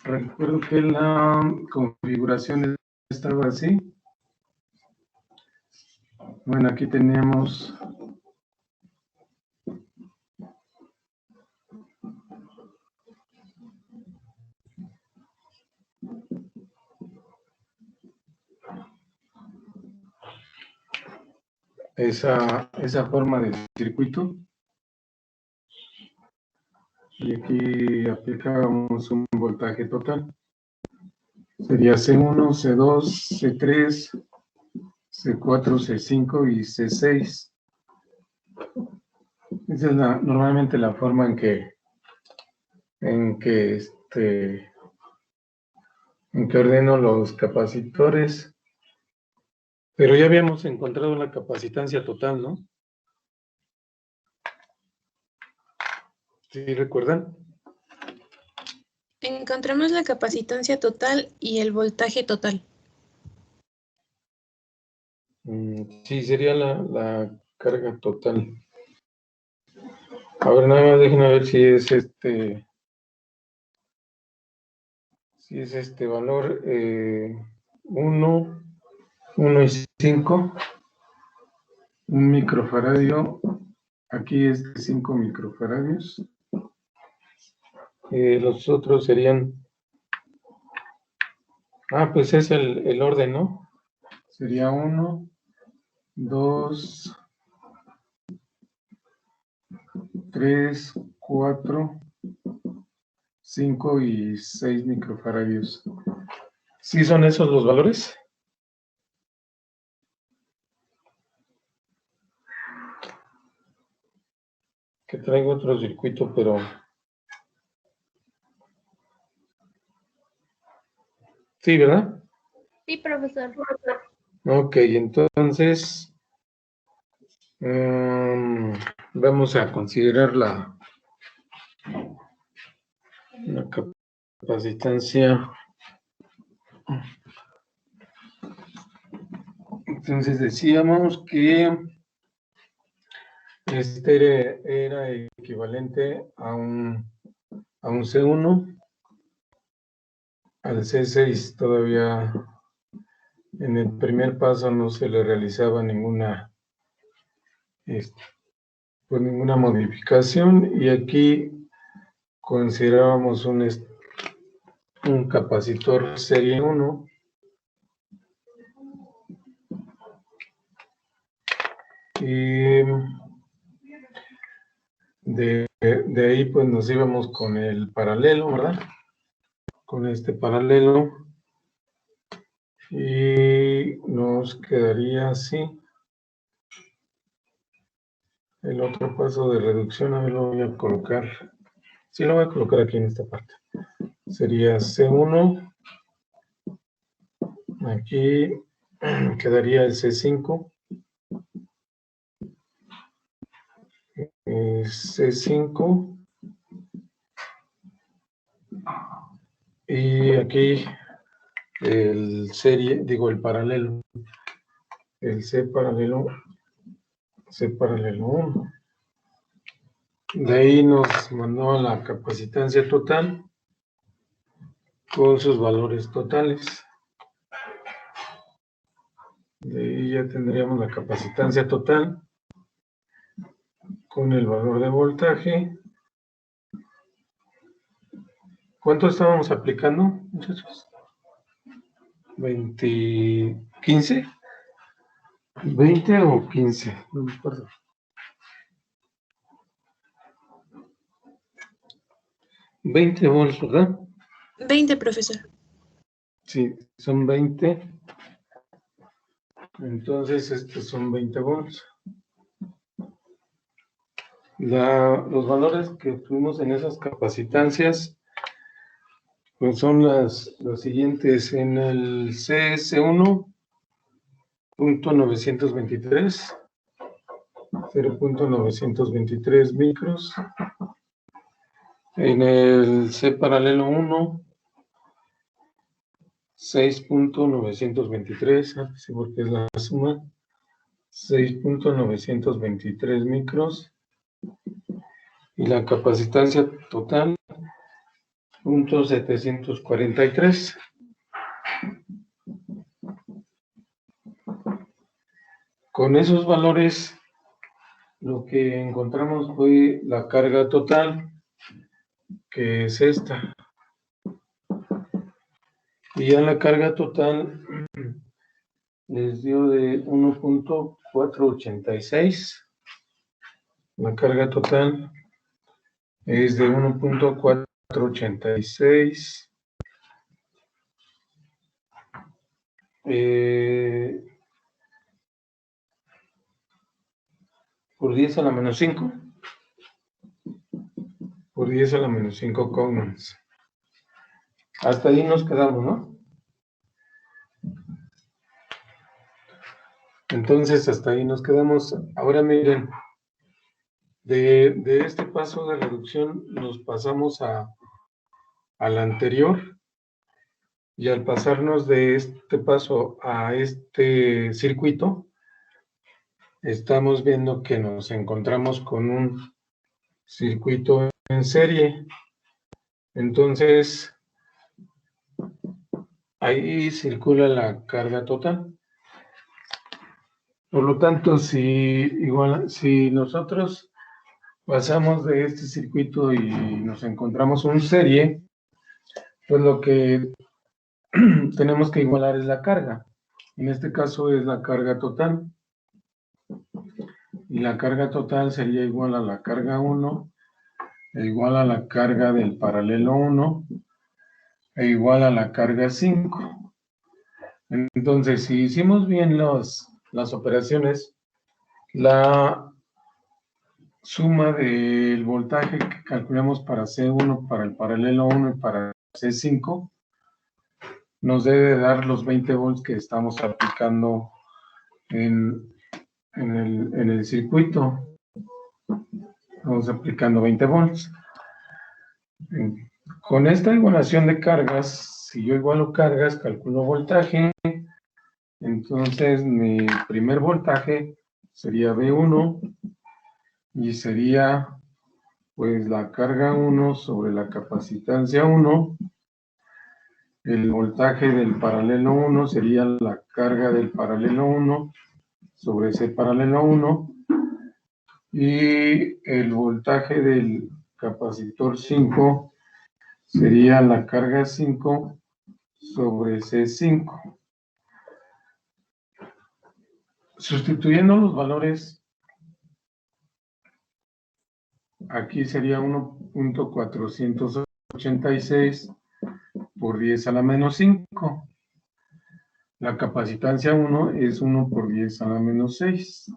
Recuerdo que la configuración estaba así. Bueno, aquí teníamos esa forma de circuito. Y aquí aplicábamos un voltaje total. Sería C1, C2, C3, C4, C5 y C6. Esa es normalmente la forma en que ordeno los capacitores. Pero ya habíamos encontrado la capacitancia total, ¿no? ¿Sí recuerdan? Encontramos la capacitancia total y el voltaje total. Sí, sería la carga total. A ver, nada más déjenme ver si es este valor 1 y 5, un microfaradio. Aquí es de 5 microfaradios. Los otros serían... pues es el orden, ¿no? Sería 1, 2, 3, 4, 5 y 6 microfaradios. ¿Sí son esos los valores? Que traigo otro circuito, pero... Sí, ¿verdad? Sí, profesor. Ok, entonces... vamos a considerar la capacitancia. Entonces decíamos que era equivalente a un C1, al C6 todavía en el primer paso no se le realizaba ninguna modificación, y aquí considerábamos un capacitor serie 1. Y de ahí pues nos íbamos con el paralelo, ¿verdad? Con este paralelo. Y nos quedaría así. El otro paso de reducción, a ver, lo voy a colocar. Sí, lo voy a colocar aquí en esta parte. Sería C1. Aquí quedaría el C5. C5. Y aquí el paralelo. El C paralelo 1. De ahí nos mandó a la capacitancia total con sus valores totales. De ahí ya tendríamos la capacitancia total con el valor de voltaje. ¿Cuánto estábamos aplicando, muchachos? 15. ¿20 o 15? No me acuerdo. 20 volts, ¿verdad? 20, profesor. Sí, son 20. Entonces, estos son 20 volts. Los valores que tuvimos en esas capacitancias pues son los siguientes. En el CS1, 0.923, 0.923 micros. En el C paralelo 1, 6.923, sí, porque es la suma, 6.923 micros. Y la capacitancia total 743. Con esos valores, lo que encontramos fue la carga total, que es esta. Y ya la carga total les dio de 1.486. La carga total es de 1.486. Por 10 a la menos 5. Por 10 a la menos 5 coulombs. Hasta ahí nos quedamos, ¿no? Entonces, hasta ahí nos quedamos. Ahora miren, de este paso de reducción nos pasamos al anterior, y al pasarnos de este paso a este circuito, estamos viendo que nos encontramos con un circuito en serie. Entonces, ahí circula la carga total. Por lo tanto, si nosotros pasamos de este circuito y nos encontramos un serie, pues lo que tenemos que igualar es la carga. En este caso es la carga total. Y la carga total sería igual a la carga 1, e igual a la carga del paralelo 1, e igual a la carga 5. Entonces, si hicimos bien las operaciones, la suma del voltaje que calculamos para C1, para el paralelo 1 y para C5, nos debe dar los 20 volts que estamos aplicando en el circuito. Estamos aplicando 20 volts. Con esta igualación de cargas, si yo igualo cargas, calculo voltaje. Entonces, mi primer voltaje sería V1 y sería pues la carga 1 sobre la capacitancia 1. El voltaje del paralelo 1 sería la carga del paralelo 1 sobre ese paralelo 1. Y el voltaje del capacitor 5 sería la carga 5 sobre C5. Sustituyendo los valores, aquí sería 1.486 por 10 a la menos 5. La capacitancia 1 es 1 por 10 a la menos 6.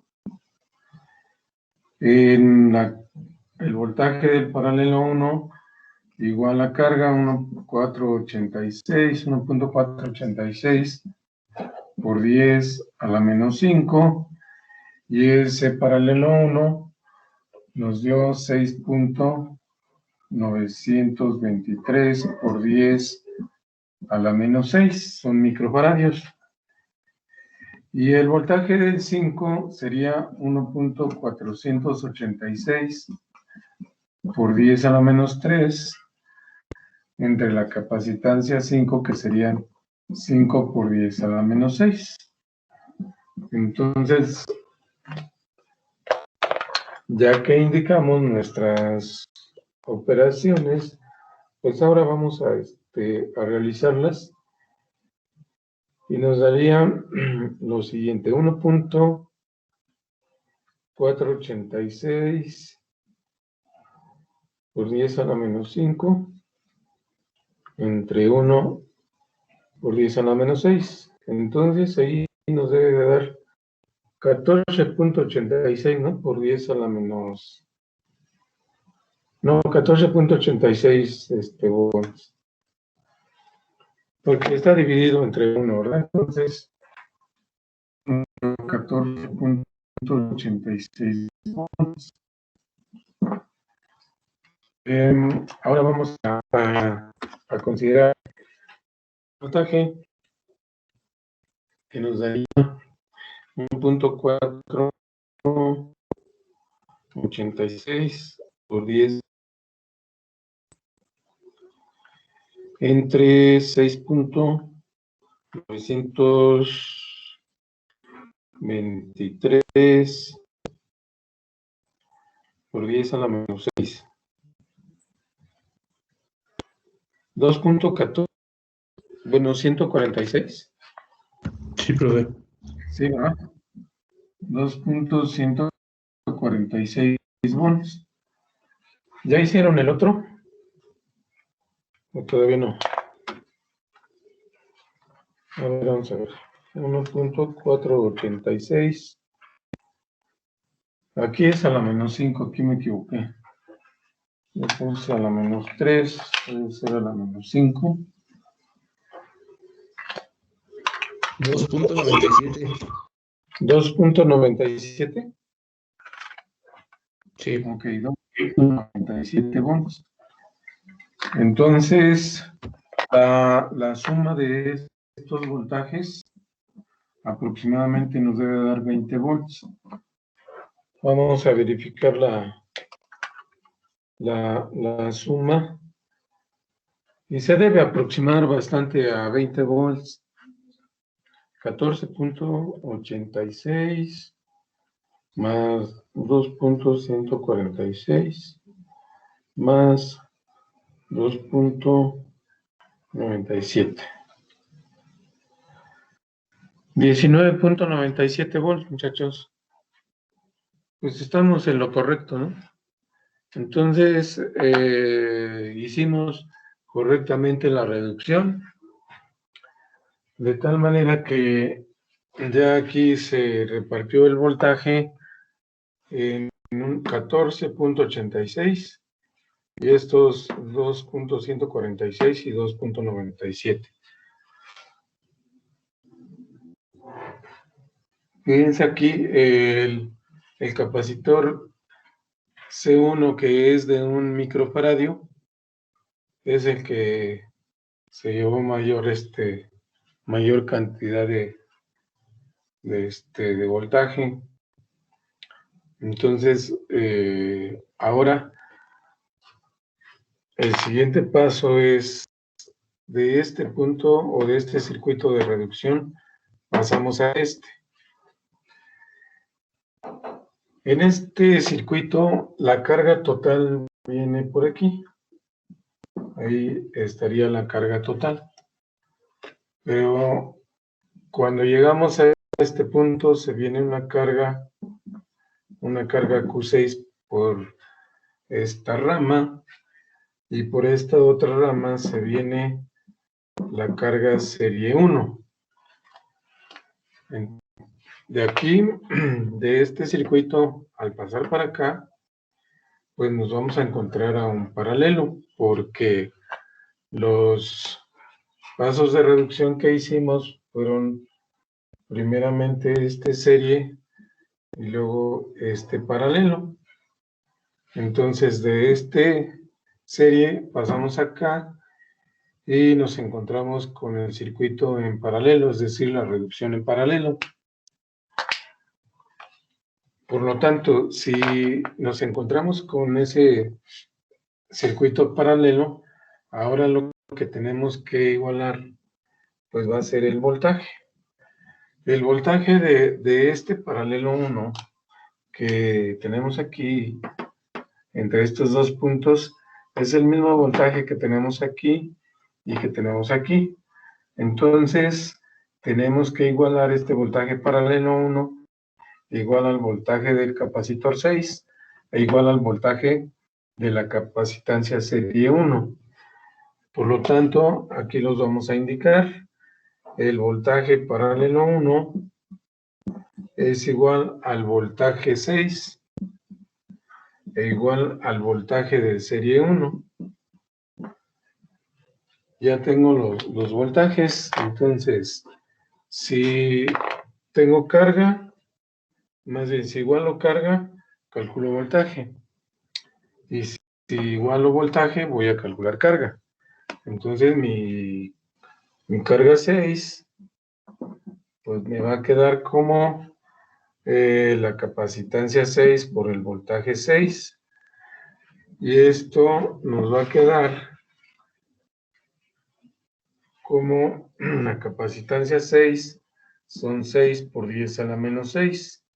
El voltaje del paralelo 1 igual a carga 1.486 por 10 a la menos 5. Y ese paralelo 1 nos dio 6.923 por 10 a la menos 6, son microfaradios. Y el voltaje del 5 sería 1.486 por 10 a la menos 3, entre la capacitancia 5, que sería 5 por 10 a la menos 6. Entonces, ya que indicamos nuestras operaciones, pues ahora vamos a realizarlas, y nos daría lo siguiente: 1.486 por 10 a la menos 5 entre 1 por 10 a la menos 6. Entonces ahí nos debe de dar 14.86, ¿no? Por 10 a la menos... No, 14.86 volts. Porque está dividido entre 1, ¿verdad? Entonces, 14.86 volts. Ahora vamos a considerar el voltaje, que nos daría 1.486 por 10. entre 6.923 por 10 a la menos 6. 2.14, bueno, 146. Sí, profe. Sí, ¿verdad? 2.146 volts. ¿Ya hicieron el otro? ¿O todavía no? A ver, vamos a ver. 1.486. Aquí es a la menos 5, aquí me equivoqué. Le puse a la menos 3, debe ser a la menos 5. 2.97. 2.97. Sí. Ok, 2.97 volts. Entonces, la suma de estos voltajes aproximadamente nos debe dar 20 volts. Vamos a verificar la suma. Y se debe aproximar bastante a 20 volts. 14.86 más 2.146 más 2.97. 19.97 volts, muchachos. Pues estamos en lo correcto, ¿no? Entonces, hicimos correctamente la reducción, de tal manera que ya aquí se repartió el voltaje en un 14.86 y estos 2.146 y 2.97. Fíjense aquí el capacitor C1, que es de un microfaradio, es el que se llevó mayor cantidad de voltaje. Entonces, ahora el siguiente paso es de este punto o de este circuito de reducción, pasamos a este. En este circuito, la carga total viene por aquí. Ahí estaría la carga total. Pero cuando llegamos a este punto, se viene una carga Q6 por esta rama, y por esta otra rama se viene la carga serie 1. De aquí, de este circuito, al pasar para acá, pues nos vamos a encontrar a un paralelo, porque los pasos de reducción que hicimos fueron primeramente este serie y luego este paralelo. Entonces, de este serie pasamos acá y nos encontramos con el circuito en paralelo, es decir, la reducción en paralelo. Por lo tanto, si nos encontramos con ese circuito paralelo, ahora lo que tenemos que igualar, pues va a ser el voltaje. El voltaje de este paralelo 1 que tenemos aquí entre estos dos puntos es el mismo voltaje que tenemos aquí y que tenemos aquí. Entonces, tenemos que igualar este voltaje paralelo 1 igual al voltaje del capacitor 6 e igual al voltaje de la capacitancia serie 1. Por lo tanto, aquí los vamos a indicar. El voltaje paralelo 1 es igual al voltaje 6 e igual al voltaje de serie 1. Ya tengo los voltajes, entonces, si tengo carga, más bien si igualo carga, calculo voltaje. Y si igualo voltaje, voy a calcular carga. Entonces mi carga 6, pues me va a quedar como la capacitancia 6 por el voltaje 6. Y esto nos va a quedar como la capacitancia 6 son 6 por 10 a la menos 6,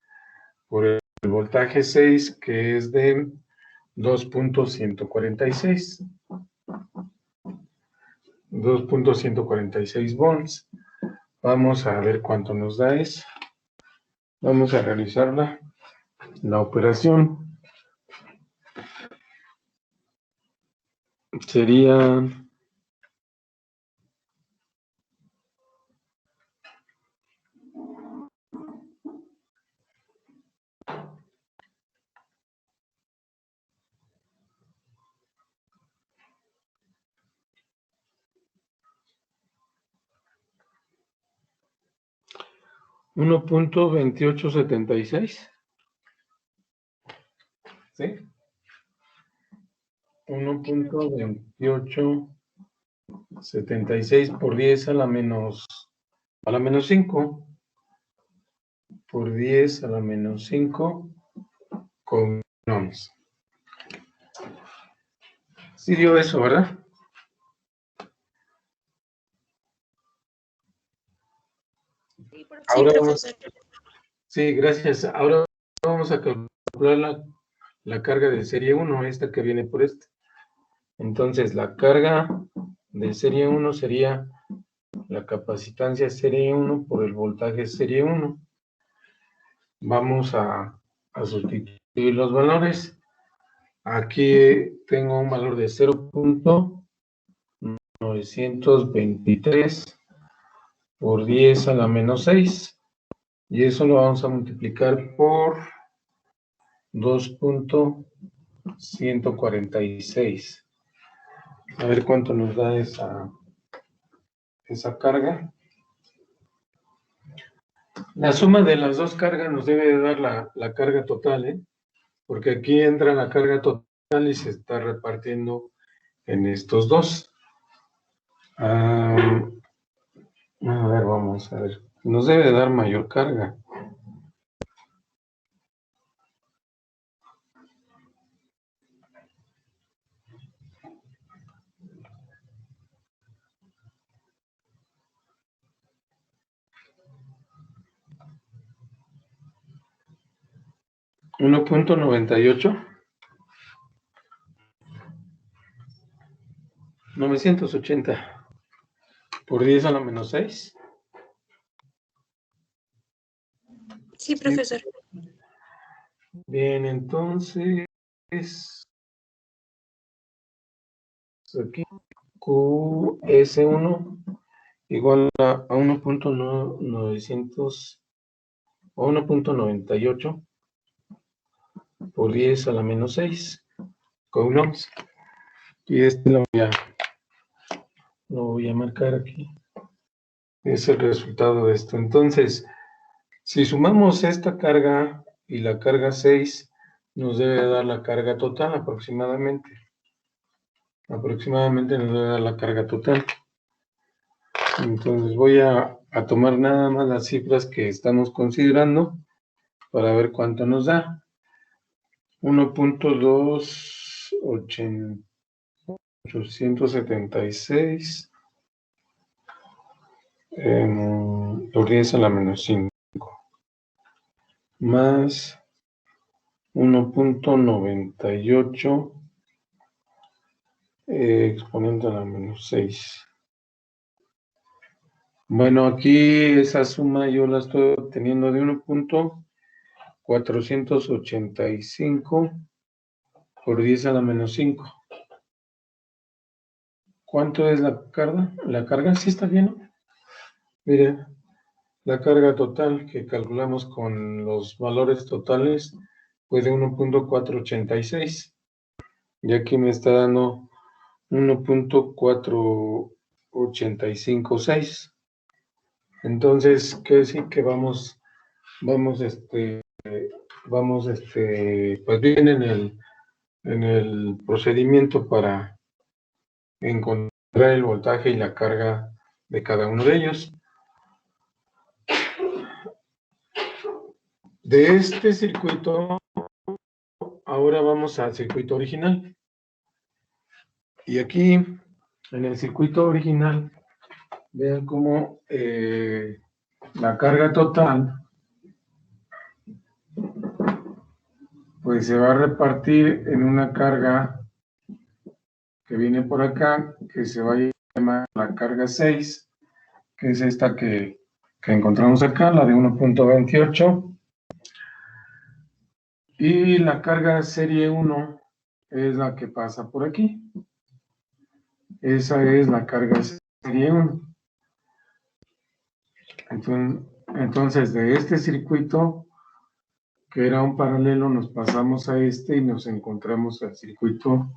por el voltaje 6 que es de 2.146. 2.146 volts. Vamos a ver cuánto nos da eso. Vamos a realizar la operación. Sería 1.2876. ¿Sí? 1.2876 por 10 a la menos 5. Por 10 a la menos 5 con ohms. Sí dio eso, ¿verdad? Sí, Ahora profesor. Sí, gracias. Ahora vamos a calcular la carga de serie 1, esta que viene por este. Entonces, la carga de serie 1 sería la capacitancia serie 1 por el voltaje serie 1. Vamos a sustituir los valores. Aquí tengo un valor de 0.923 por 10 a la menos 6. Y eso lo vamos a multiplicar por 2.146. A ver cuánto nos da esa carga. La suma de las dos cargas nos debe de dar la carga total, porque aquí entra la carga total y se está repartiendo en estos dos. A ver, vamos a ver. Nos debe de dar mayor carga. $1.98. 980 por 10 a la menos 6. Sí, profesor. Bien, entonces aquí QS1 igual a 1.900 o 1.98 por 10 a la menos 6 coulombs. Y este lo voy a marcar aquí. Es el resultado de esto. Entonces, si sumamos esta carga y la carga 6, nos debe dar la carga total aproximadamente. Aproximadamente nos debe dar la carga total. Entonces voy a tomar nada más las cifras que estamos considerando para ver cuánto nos da. 1.2876 por 10 a la menos 5 más 1.98 exponente a la menos 6. Bueno, aquí esa suma yo la estoy obteniendo de 1.485 por 10 a la menos 5. ¿Cuánto es la carga? La carga sí está bien. Mire, la carga total que calculamos con los valores totales fue de 1.486. Y aquí me está dando 1.4856. Entonces, quiere decir que vamos pues bien en el procedimiento para encontrar el voltaje y la carga de cada uno de ellos. De este circuito, ahora vamos al circuito original. Y aquí, en el circuito original, vean cómo la carga total pues se va a repartir en una carga que viene por acá, que se va a llamar la carga 6, que es esta que encontramos acá, la de 1.28. Y la carga serie 1 es la que pasa por aquí. Esa es la carga serie 1. Entonces, de este circuito, que era un paralelo, nos pasamos a este y nos encontramos al circuito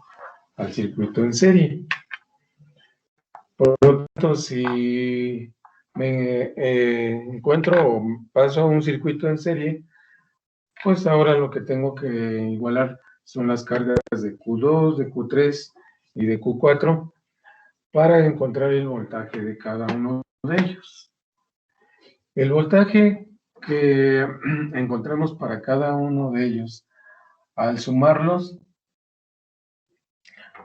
en serie. Por lo tanto, si me encuentro o paso a un circuito en serie, pues ahora lo que tengo que igualar son las cargas de Q2, de Q3 y de Q4 para encontrar el voltaje de cada uno de ellos. El voltaje que encontramos para cada uno de ellos, al sumarlos,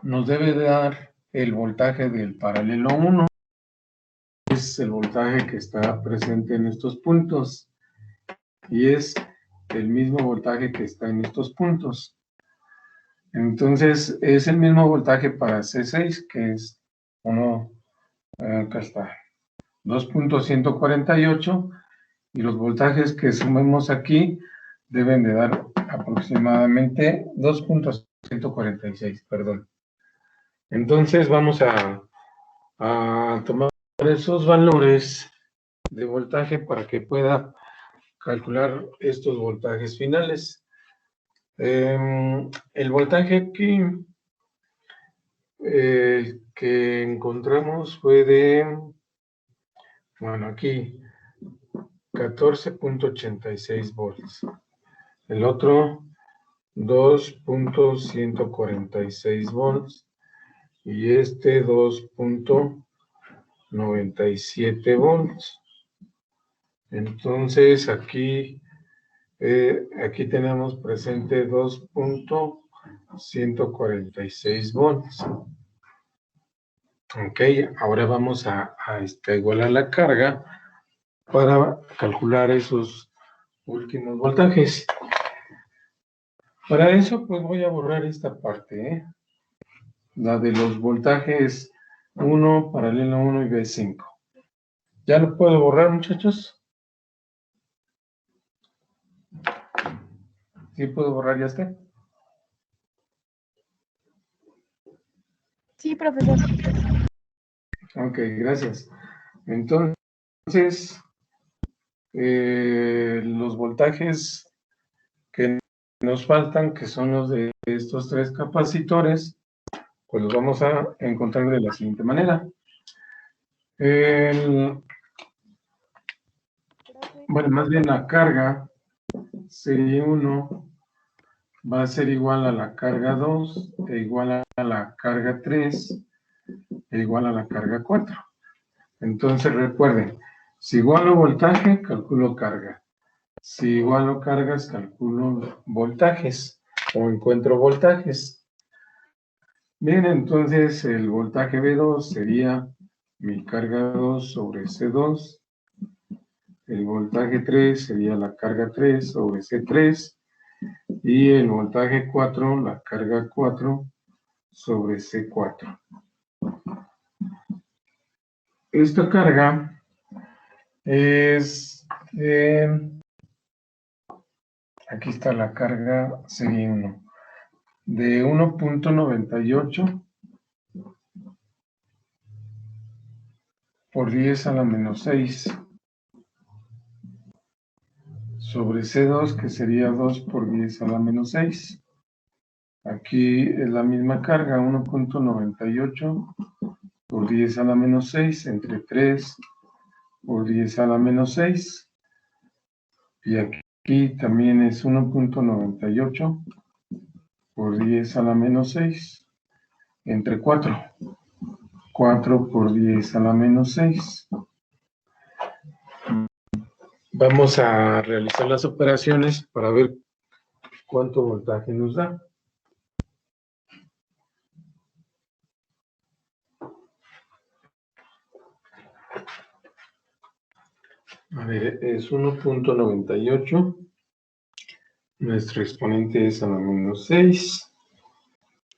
nos debe dar el voltaje del paralelo 1, es el voltaje que está presente en estos puntos, y es el mismo voltaje que está en estos puntos. Entonces, es el mismo voltaje para C6, que es acá está, 2.148, y los voltajes que sumemos aquí deben de dar aproximadamente 2.146, perdón. Entonces, vamos a tomar esos valores de voltaje para que pueda calcular estos voltajes finales. El voltaje aquí que encontramos fue de, bueno, aquí 14.86 volts. El otro 2.146 volts y este 2.97 volts. Entonces aquí tenemos presente 2.146 volts. Ok, ahora vamos a igualar la carga para calcular esos últimos voltajes. Para eso, pues voy a borrar esta parte, la de los voltajes 1, paralelo 1 y B5. ¿Ya lo puedo borrar, muchachos? ¿Sí puedo borrar ya está? Sí, profesor. Ok, gracias. Entonces, los voltajes que nos faltan, que son los de estos tres capacitores, pues los vamos a encontrar de la siguiente manera. Bueno, más bien la carga serie 1 va a ser igual a la carga 2, e igual a la carga 3, e igual a la carga 4. Entonces recuerden, si igualo voltaje, calculo carga. Si igualo cargas, calculo voltajes o encuentro voltajes. Bien, entonces el voltaje B2 sería mi carga 2 sobre C2. El voltaje 3 sería la carga 3 sobre C3. Y el voltaje 4, la carga 4 sobre C4. Esta carga es, aquí está la carga serie 1, de 1.98 por 10 a la menos 6 sobre C2, que sería 2 por 10 a la menos 6. Aquí es la misma carga, 1.98 por 10 a la menos 6 entre 3 por 10 a la menos 6. Y aquí también es 1.98 por 10 a la menos 6 entre 4. 4 por 10 a la menos 6. Vamos a realizar las operaciones para ver cuánto voltaje nos da. A ver, es 1.98. Nuestro exponente es a la menos 6.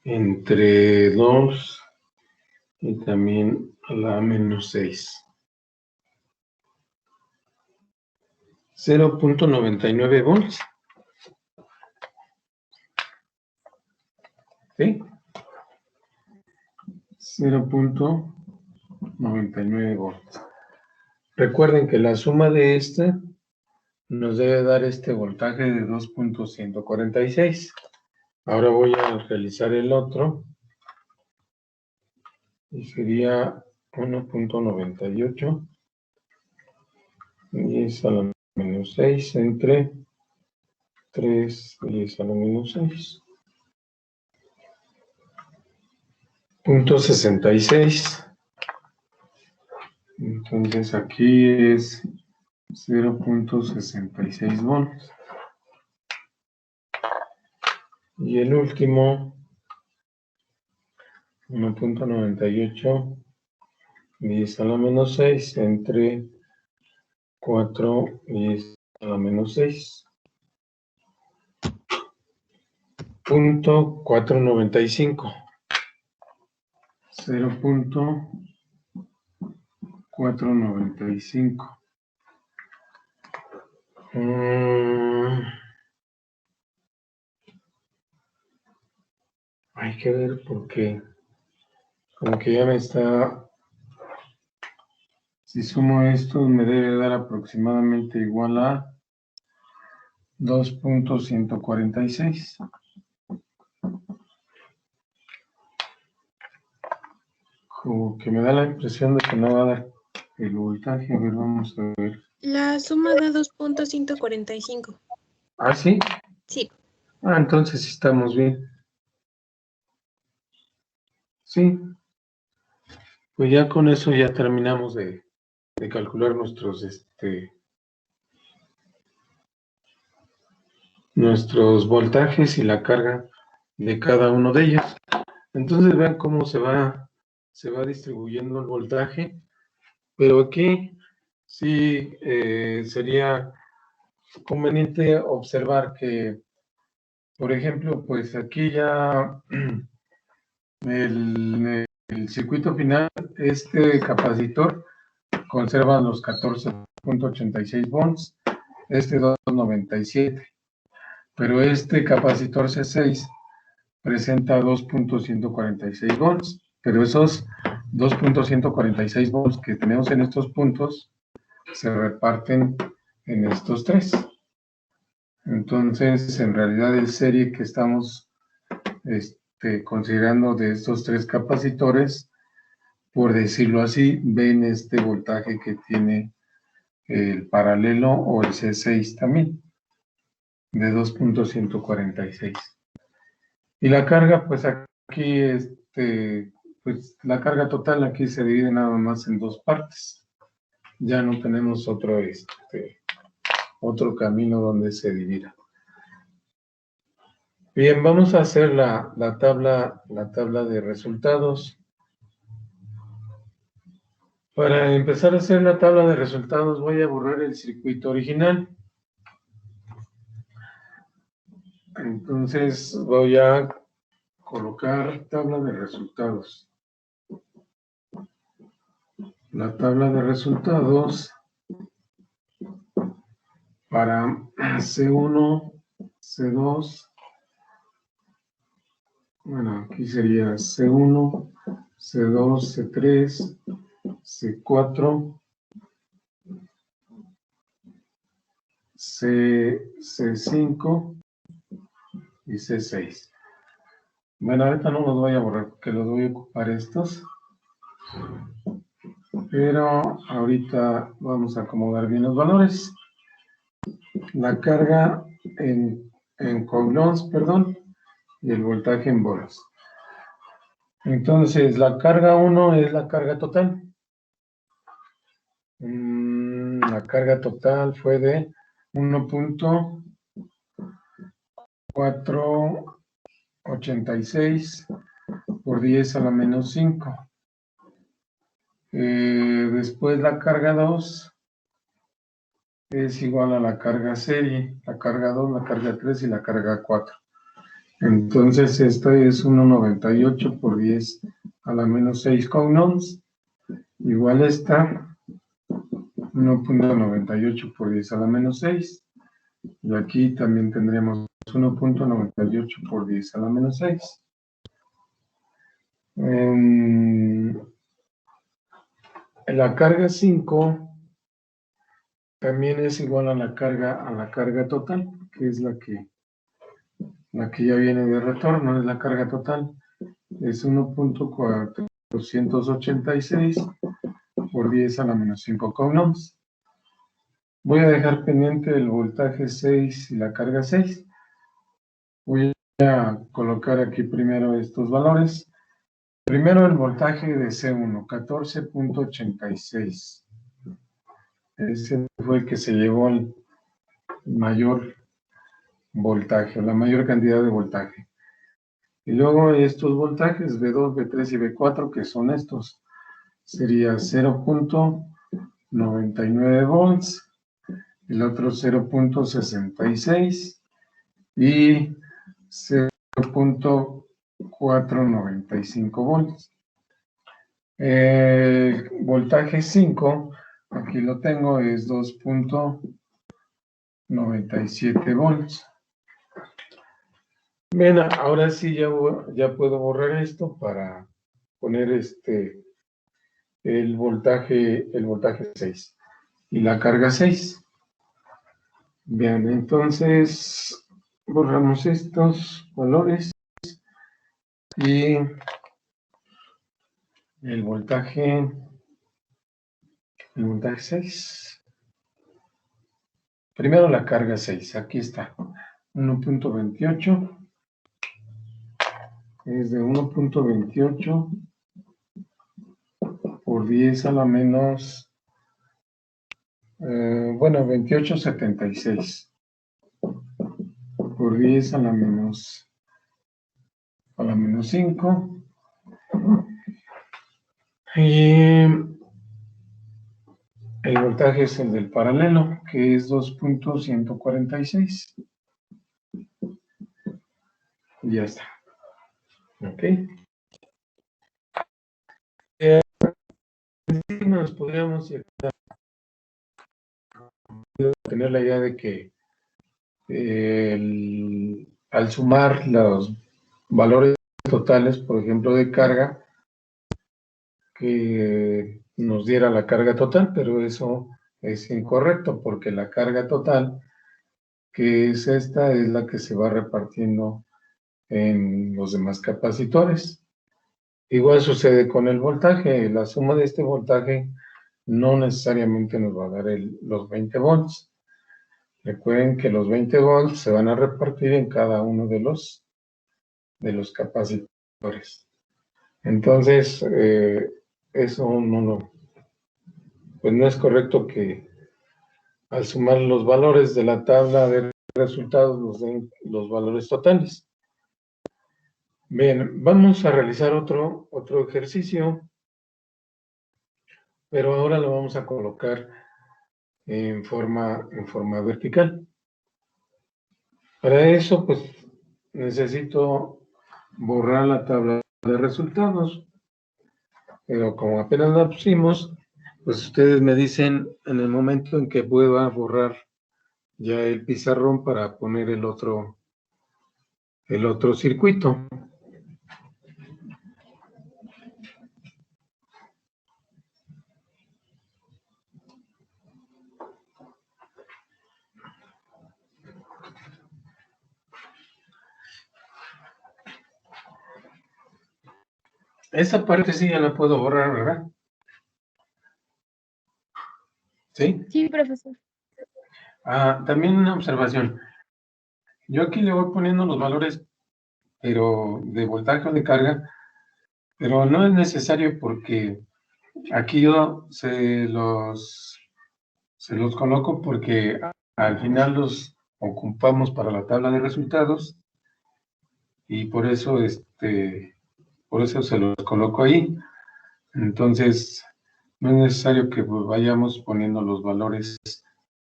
Entre 2 y también a la menos 6. 0.99 volts. ¿Sí? 0.99 volts. Recuerden que la suma de esta nos debe dar este voltaje de 2.146. Ahora voy a realizar el otro. Y sería 1.98. 10 a la menos 6 entre 3, 10 a la menos 6. Punto 66. Entonces aquí es 0.66 volts. Y el último, 1.98, 10 a la menos 6 entre 4, 10 a la menos 6. Punto 495. 0.495. Hay que ver porque como que ya me está, si sumo esto me debe dar aproximadamente igual a 2.146. Como que me da la impresión de que no va a dar el voltaje. A ver, vamos a ver. La suma da 2.145. ¿Ah, sí? Sí. Ah, entonces estamos bien. Sí. Pues ya con eso ya terminamos de calcular nuestros voltajes y la carga de cada uno de ellos. Entonces vean cómo se va distribuyendo el voltaje, pero aquí sí sería conveniente observar que, por ejemplo, pues aquí ya el circuito final, este capacitor conserva los 14.86 volts, este 2.97, pero este capacitor C6 presenta 2.146 volts, pero esos 2.146 volts que tenemos en estos puntos se reparten en estos tres. Entonces, en realidad el serie que estamos considerando de estos tres capacitores, por decirlo así, ven este voltaje que tiene el paralelo o el C6 también, de 2.146. Y la carga, pues aquí, pues la carga total aquí se divide nada más en dos partes. Ya no tenemos otro camino donde se divida. Bien, vamos a hacer la tabla de resultados. Para empezar a hacer la tabla de resultados voy a borrar el circuito original. Entonces voy a colocar tabla de resultados. La tabla de resultados para C1, C2, bueno, aquí sería C1, C2, C3, C4, C5 y C6. Bueno, ahorita no los voy a borrar porque los voy a ocupar estos. Pero ahorita vamos a acomodar bien los valores. La carga en coulombs, perdón, y el voltaje en volts. Entonces, la carga 1 es la carga total. La carga total fue de 1.486 por 10 a la menos 5. Después la carga 2 es igual a la carga serie, la carga 2, la carga 3 y la carga 4. Entonces, esta es 1,98 por 10 a la menos 6 coulombs, igual esta, 1,98 por 10 a la menos 6. Y aquí también tendríamos 1,98 por 10 a la menos 6. La carga 5 también es igual a la carga total, que es la que ya viene de retorno, es la carga total. Es 1,486 por 10 a la menos 5 coulombs. Voy a dejar pendiente el voltaje 6 y la carga 6. Voy a colocar aquí primero estos valores. Primero el voltaje de C1, 14,86. Ese fue el que se llevó el mayor voltaje, la mayor cantidad de voltaje. Y luego estos voltajes B2, B3 y B4, que son estos, sería 0,99 volts, el otro 0,66 y 0,495 volts. El voltaje 5, aquí lo tengo, es 2,97 volts. Bien, ahora sí ya puedo borrar esto para poner el voltaje 6 y la carga 6. Bien, entonces borramos estos valores y el voltaje 6. Primero la carga 6, aquí está, 1,28. Es de 1,28 por 10 a la menos, 28,76 por 10 a la menos 5. Y el voltaje es el del paralelo, que es 2,146. Ya está. Ok. Nos podríamos tener la idea de que al sumar los valores totales, por ejemplo, de carga, que nos diera la carga total, pero eso es incorrecto porque la carga total, que es esta, es la que se va repartiendo en los demás capacitores. Igual sucede con el voltaje, la suma de este voltaje no necesariamente nos va a dar los 20 volts. Recuerden que los 20 volts se van a repartir en cada uno de los capacitores. Entonces, eso pues no es correcto que al sumar los valores de la tabla de resultados nos den los valores totales. Bien, vamos a realizar otro ejercicio, pero ahora lo vamos a colocar en forma vertical. Para eso, pues, necesito borrar la tabla de resultados, pero como apenas la pusimos, pues ustedes me dicen en el momento en que pueda borrar ya el pizarrón para poner el otro circuito. Esa parte sí ya la puedo borrar, ¿verdad? ¿Sí? Sí, profesor. También una observación. Yo aquí le voy poniendo los valores, pero de voltaje o de carga, pero no es necesario porque aquí yo se los coloco porque al final los ocupamos para la tabla de resultados y por eso se los coloco ahí. Entonces, no es necesario que vayamos poniendo los valores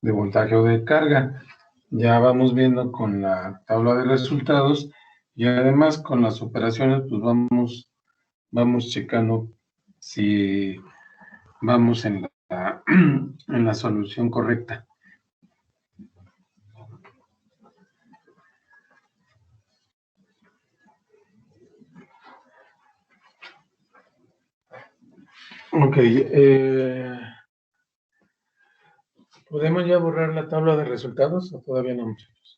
de voltaje o de carga. Ya vamos viendo con la tabla de resultados y además con las operaciones, pues vamos checando si vamos en en la solución correcta. Ok, ¿podemos ya borrar la tabla de resultados o todavía no, muchachos?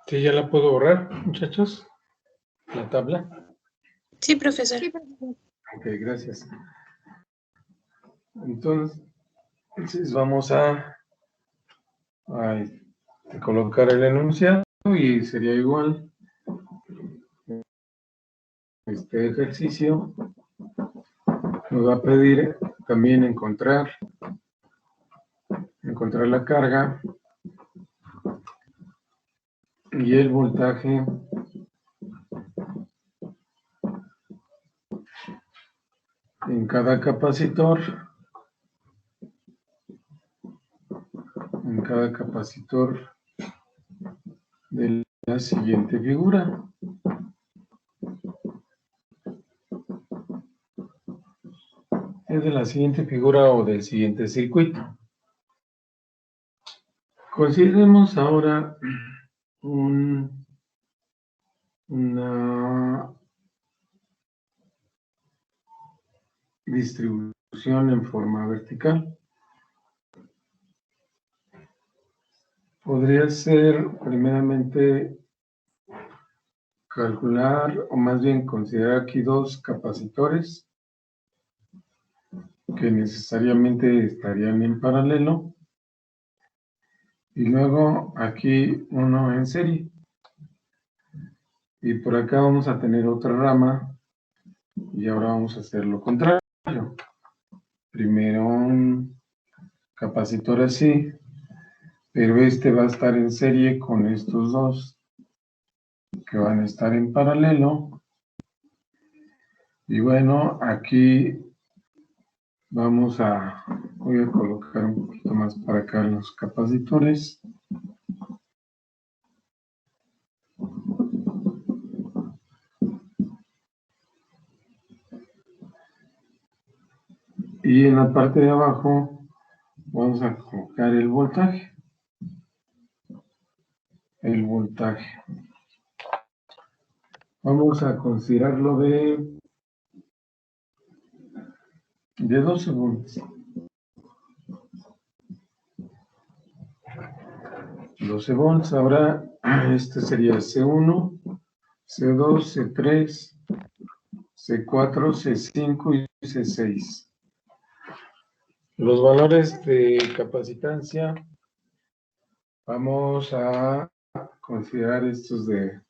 Sí, ya la puedo borrar, muchachos, la tabla. Sí, profesor. Ok, gracias. Entonces vamos a colocar el enunciado y sería igual este ejercicio. Nos va a pedir también encontrar la carga y el voltaje en cada capacitor, de la siguiente figura. Es de la siguiente figura o del siguiente circuito. Consideremos ahora una distribución en forma vertical. Podría ser primeramente calcular, o más bien considerar aquí dos capacitores que necesariamente estarían en paralelo y luego aquí uno en serie. Y por acá vamos a tener otra rama y ahora vamos a hacer lo contrario. Primero un capacitor así, pero este va a estar en serie con estos dos que van a estar en paralelo. Y bueno, aquí voy a colocar un poquito más para acá los capacitores. Y en la parte de abajo vamos a colocar el voltaje. Vamos a considerarlo de 12 volts. 12 volts, ahora este sería C1, C2, C3, C4, C5 y C6. Los valores de capacitancia, vamos a considerar estos de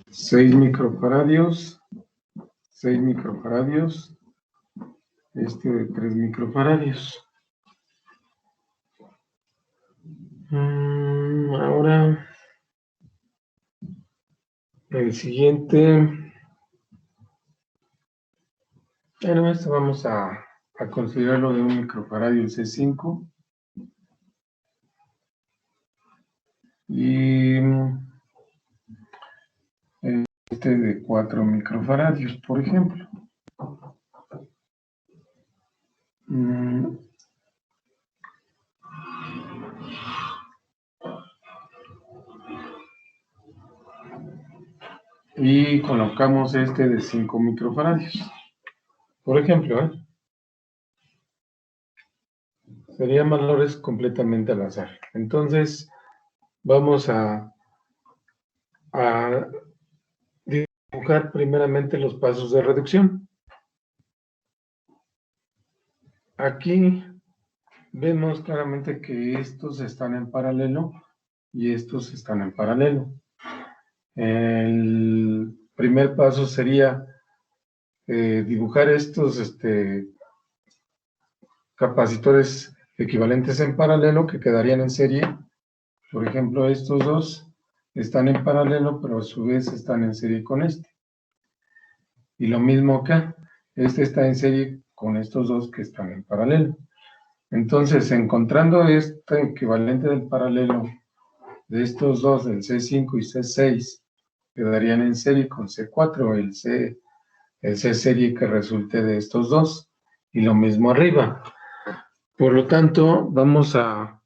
6 microfaradios, este de 3 microfaradios. Ahora, el siguiente, bueno, esto vamos a considerarlo de 1 microfaradio, el C5, y este de 4 microfaradios, por ejemplo. Y colocamos este de 5 microfaradios. Por ejemplo, serían valores completamente al azar. Entonces, vamos a dibujar primeramente los pasos de reducción. Aquí vemos claramente que estos están en paralelo y estos están en paralelo. El primer paso sería dibujar estos capacitores equivalentes en paralelo que quedarían en serie. Por ejemplo, estos dos están en paralelo, pero a su vez están en serie con este. Y lo mismo acá, este está en serie con estos dos que están en paralelo. Entonces, encontrando este equivalente del paralelo de estos dos, del C5 y C6, quedarían en serie con C4, el C serie que resulte de estos dos, y lo mismo arriba. Por lo tanto, vamos a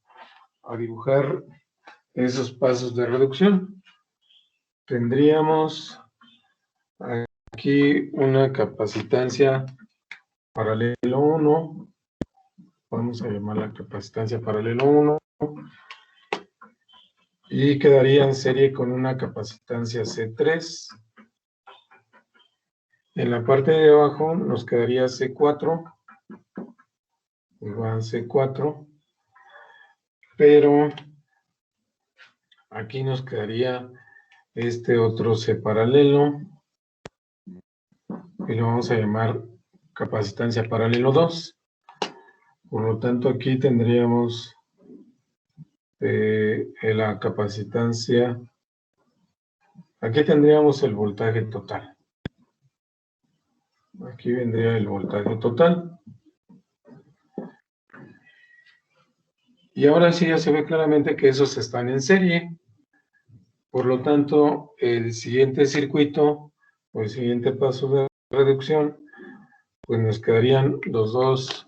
dibujar esos pasos de reducción. Tendríamos aquí una capacitancia paralelo 1, vamos a llamarla capacitancia paralelo 1, y quedaría en serie con una capacitancia C3. En la parte de abajo nos quedaría C4, igual C4, pero aquí nos quedaría este otro C paralelo, y lo vamos a llamar capacitancia paralelo 2. Por lo tanto, aquí tendríamos la capacitancia, aquí tendríamos el voltaje total. Aquí vendría el voltaje total. Y ahora sí ya se ve claramente que esos están en serie. Por lo tanto, el siguiente circuito o el siguiente paso de reducción, pues nos quedarían los dos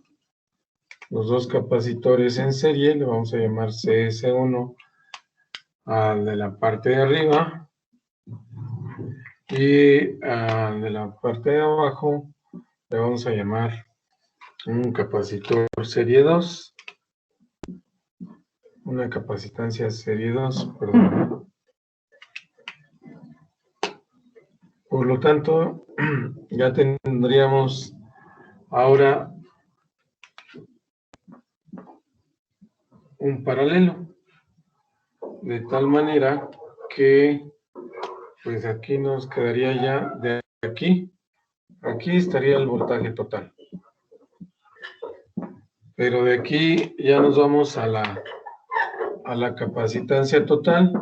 capacitores en serie. Le vamos a llamar CS1 al de la parte de arriba, y al de la parte de abajo le vamos a llamar un capacitor serie 2, una capacitancia serie 2, perdón. Por lo tanto, ya tendríamos ahora un paralelo, de tal manera que pues aquí nos quedaría ya de aquí estaría el voltaje total, pero de aquí ya nos vamos a la capacitancia total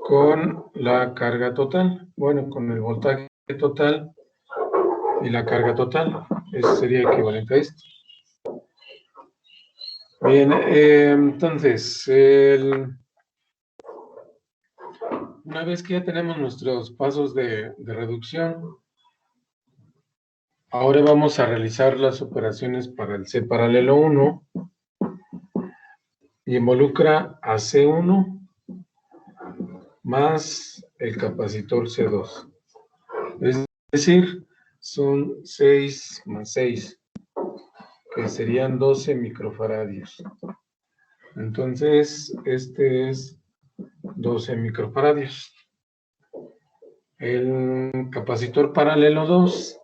con la carga total, bueno, con el voltaje total y la carga total. Eso sería equivalente a esto. Bien, entonces, una vez que ya tenemos nuestros pasos de reducción, ahora vamos a realizar las operaciones para el C paralelo 1, y involucra a C1 más el capacitor C2. Es decir, son 6 más 6, que serían 12 microfaradios. Entonces, este es 12 microfaradios. El capacitor paralelo 2,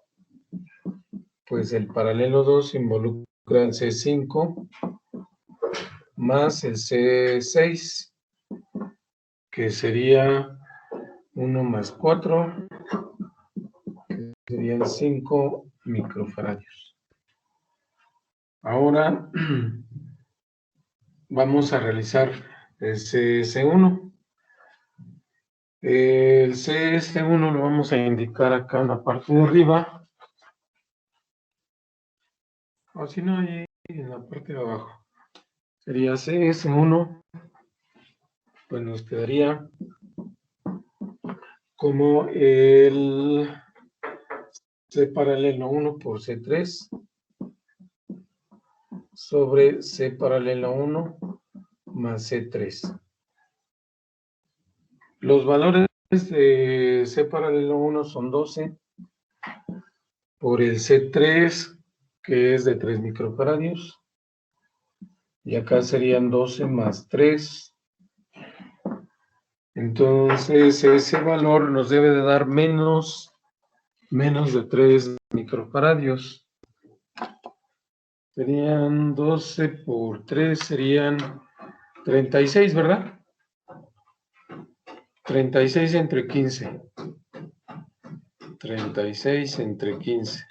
pues el paralelo 2 involucra el C5 más el C6, que sería 1 más 4, que serían 5 microfaradios. Ahora vamos a realizar el CS1. El CS1 lo vamos a indicar acá en la parte de arriba, o si no, ahí en la parte de abajo. Sería CS1, pues nos quedaría como el C paralelo 1 por C3 sobre C paralelo 1 más C3. Los valores de C paralelo 1 son 12 por el C3, que es de 3 microfaradios, y acá serían 12 más 3, Entonces, ese valor nos debe de dar menos de 3 microfaradios. Serían 12 por 3, serían 36, ¿verdad? 36 entre 15. 36 entre 15.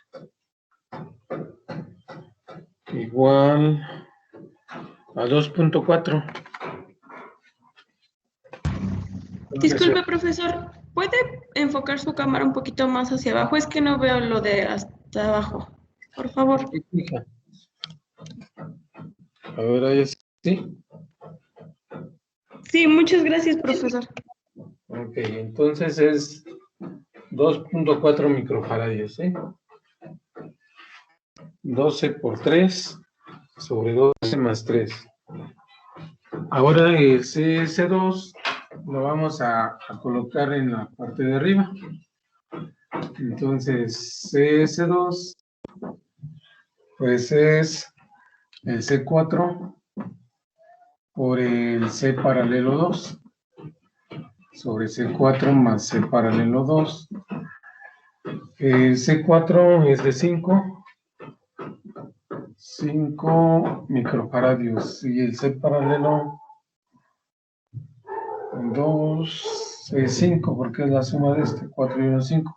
Igual a 2.4. Disculpe, profesor, ¿puede enfocar su cámara un poquito más hacia abajo? Es que no veo lo de hasta abajo. Por favor. A ver, ahí sí. Sí, muchas gracias, profesor. Ok, entonces es 2.4 microfaradios, ¿sí? 12 por 3 sobre 12 más 3. Ahora el CS2 lo vamos a colocar en la parte de arriba. Entonces CS2 pues es el C4 por el C paralelo 2 sobre C4 más C paralelo 2. El C4 es de 5 microfaradios y el C paralelo 2 es 5 porque es la suma de este, 4 y 1, 5.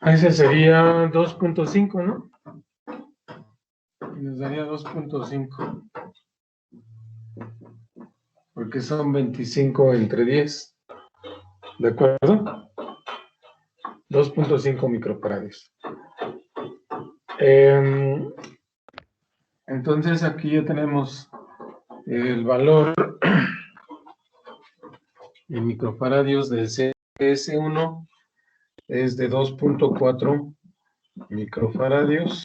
Ese sería 2.5, ¿no? Y nos daría 2.5. Porque son 25 entre 10. ¿De acuerdo? 2.5 microfaradios. Entonces aquí ya tenemos el valor en microfaradios del CS1 es de 2.4 microfaradios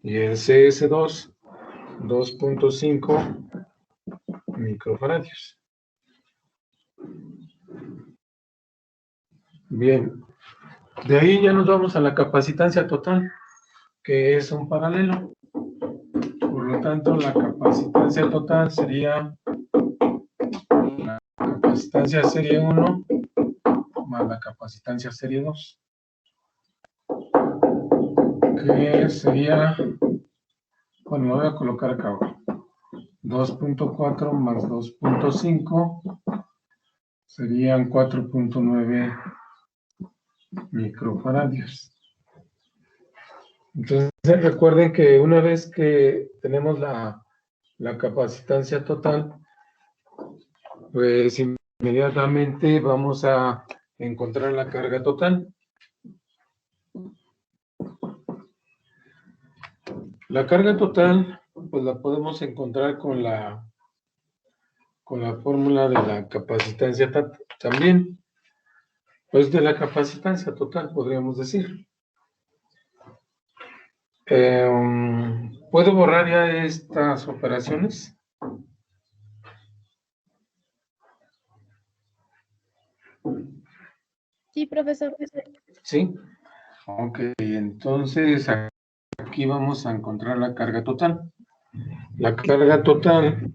y el CS2 2.5 microfaradios. Bien, de ahí ya nos vamos a la capacitancia total, que es un paralelo. Por lo tanto, la capacitancia total sería la capacitancia serie 1 más la capacitancia serie 2, que sería, bueno, lo voy a colocar acá abajo, 2.4 más 2.5 serían 4.9 microfaradios. Entonces, recuerden que una vez que tenemos la capacitancia total, pues inmediatamente vamos a encontrar la carga total. La carga total, pues la podemos encontrar con la fórmula de la capacitancia también. Pues de la capacitancia total, podríamos decir. ¿Puedo borrar ya estas operaciones? Sí, profesor. Sí. Ok, entonces aquí vamos a encontrar la carga total. La carga total,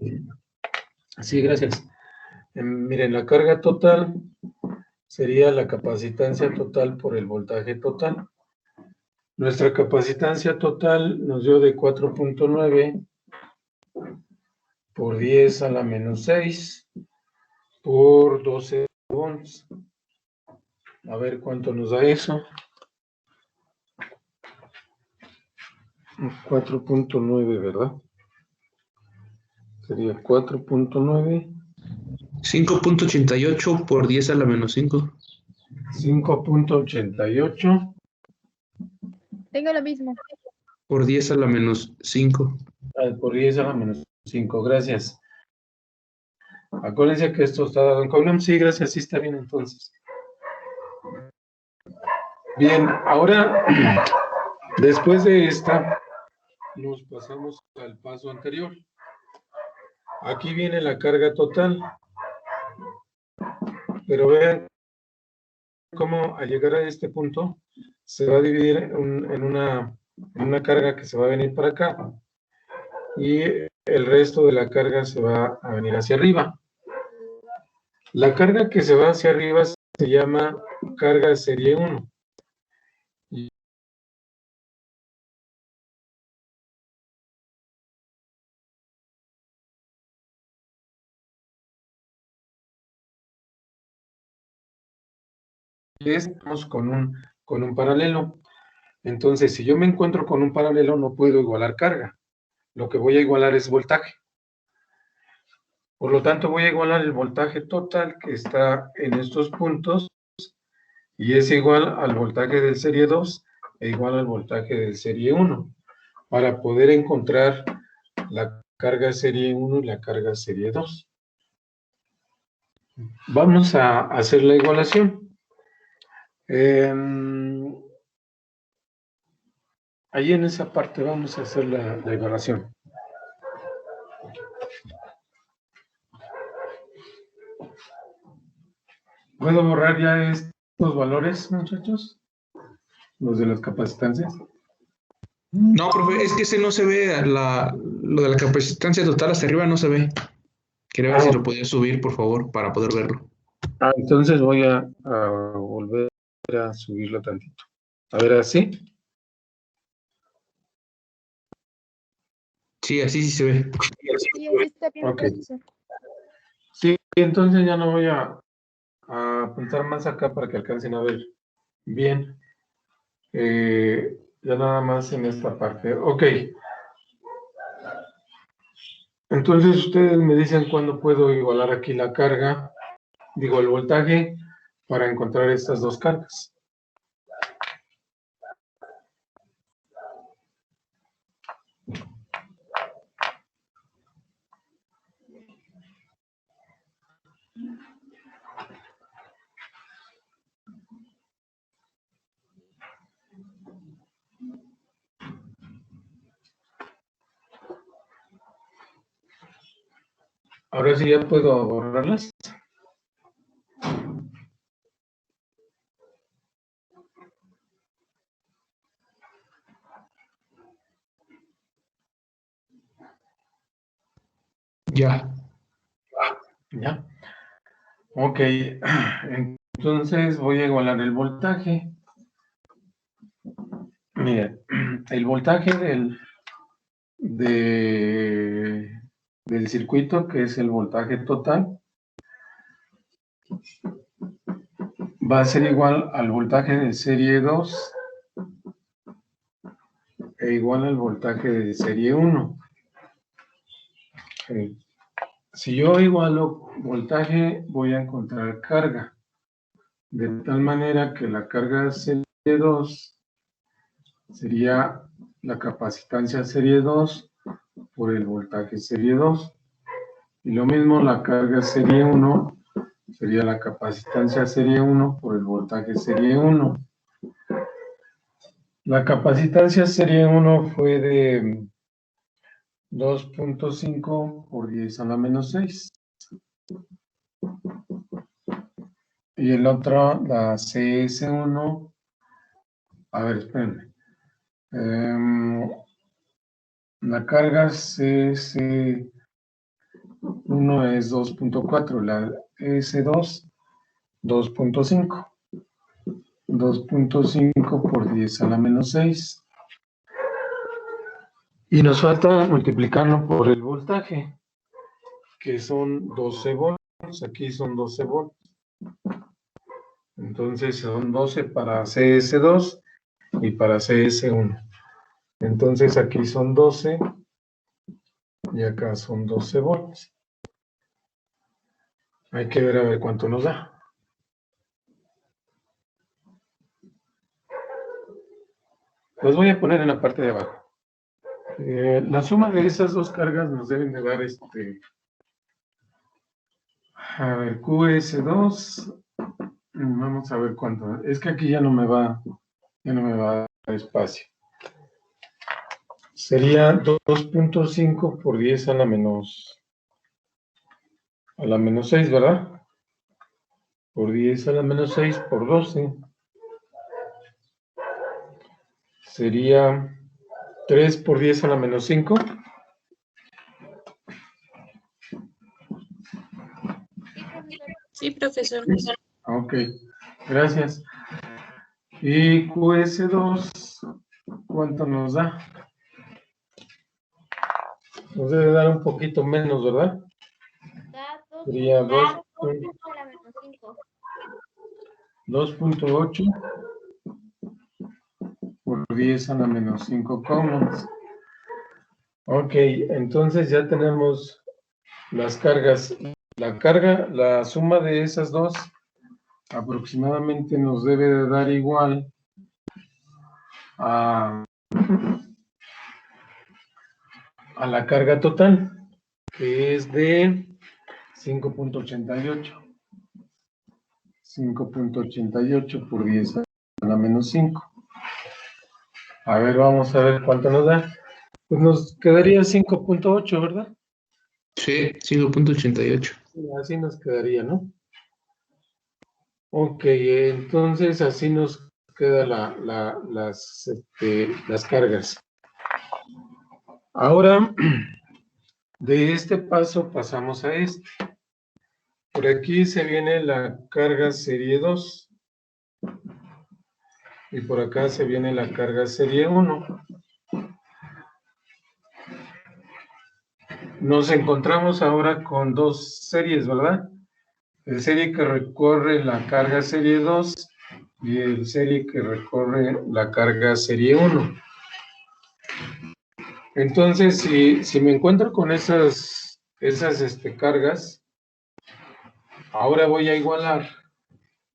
sí, gracias. Miren, la carga total sería la capacitancia total por el voltaje total. Nuestra capacitancia total nos dio de 4.9 por 10 a la menos 6 por 12 ohms. A ver cuánto nos da eso. 4.9, ¿verdad? Sería 4.9. 5.88 por 10 a la menos 5. 5.88. Tengo lo mismo. Por 10 a la menos 5. Por 10 a la menos 5, gracias. Acuérdense que esto está dado en Coulomb. Sí, gracias, sí está bien entonces. Bien, ahora, después de esta, nos pasamos al paso anterior. Aquí viene la carga total. Pero vean cómo al llegar a este punto se va a dividir en una una carga que se va a venir para acá y el resto de la carga se va a venir hacia arriba. La carga que se va hacia arriba se llama carga serie 1. Y estamos con un paralelo. Entonces, si yo me encuentro con un paralelo, no puedo igualar carga. Lo que voy a igualar es voltaje. Por lo tanto, voy a igualar el voltaje total que está en estos puntos y es igual al voltaje del serie 2 e igual al voltaje del serie 1 para poder encontrar la carga serie 1 y la carga serie 2. Vamos a hacer la igualación. Ahí en esa parte vamos a hacer la igualación. ¿Puedo borrar ya estos valores, muchachos? Los de las capacitancias. No, profe, es que ese no se ve, lo de la capacitancia total hasta arriba no se ve. Quería ver si lo podía subir, por favor, para poder verlo. Entonces voy a volver a subirlo tantito. A ver, así. Sí, así sí se ve. Sí, así está bien, Ok. profesor. Sí, entonces ya no voy a apuntar más acá para que alcancen a ver bien. Ya nada más en esta parte. Ok. Entonces ustedes me dicen cuándo puedo igualar aquí la carga, digo el voltaje, para encontrar estas dos cargas. Ahora sí ya puedo borrarlas. Ya. Ya. Ok. Entonces voy a igualar el voltaje. Miren, el voltaje del circuito, que es el voltaje total, va a ser igual al voltaje de serie 2 e igual al voltaje de serie 1. Si yo igualo voltaje, voy a encontrar carga, de tal manera que la carga serie 2 sería la capacitancia serie 2 por el voltaje serie 2. Y lo mismo la carga serie 1 sería la capacitancia serie 1 por el voltaje serie 1. La capacitancia serie 1 fue de 2.5 por 10 a la menos 6. Y el otro, la CS1, a ver, espérenme. La carga CS1 es 2.4, la S2, 2.5. 2.5 por 10 a la menos 6. Y nos falta multiplicarlo por el voltaje, que son 12 volts. Aquí son 12 volts. Entonces son 12 para CS2 y para CS1. Entonces aquí son 12 y acá son 12 volts. Hay que ver a ver cuánto nos da. Los voy a poner en la parte de abajo. La suma de esas dos cargas nos deben de dar a ver, QS2. Vamos a ver cuánto. Es que aquí ya no me va a dar espacio. Sería 2.5 por 10 a la menos 6, ¿verdad? Por 10 a la menos 6 por 12. Sería 3 por 10 a la menos 5. Sí, profesor. Ok, gracias. Y QS2, ¿cuánto nos da? Nos debe dar un poquito menos, ¿verdad? Sería 2.8 por 10 a la menos 5 commons. Ok, entonces ya tenemos las cargas. La suma de esas dos aproximadamente nos debe de dar igual a la carga total, que es de 5.88. 5.88 por 10 a la menos 5. A ver, vamos a ver cuánto nos da. Pues nos quedaría 5.8, ¿verdad? Sí, 5.88. Sí, así nos quedaría, ¿no? Ok, entonces así nos quedan las cargas. Ahora, de este paso pasamos a este. Por aquí se viene la carga serie 2. Y por acá se viene la carga serie 1. Nos encontramos ahora con dos series, ¿verdad? El serie que recorre la carga serie 2 y el serie que recorre la carga serie 1. Entonces, si me encuentro con esas cargas, ahora voy a igualar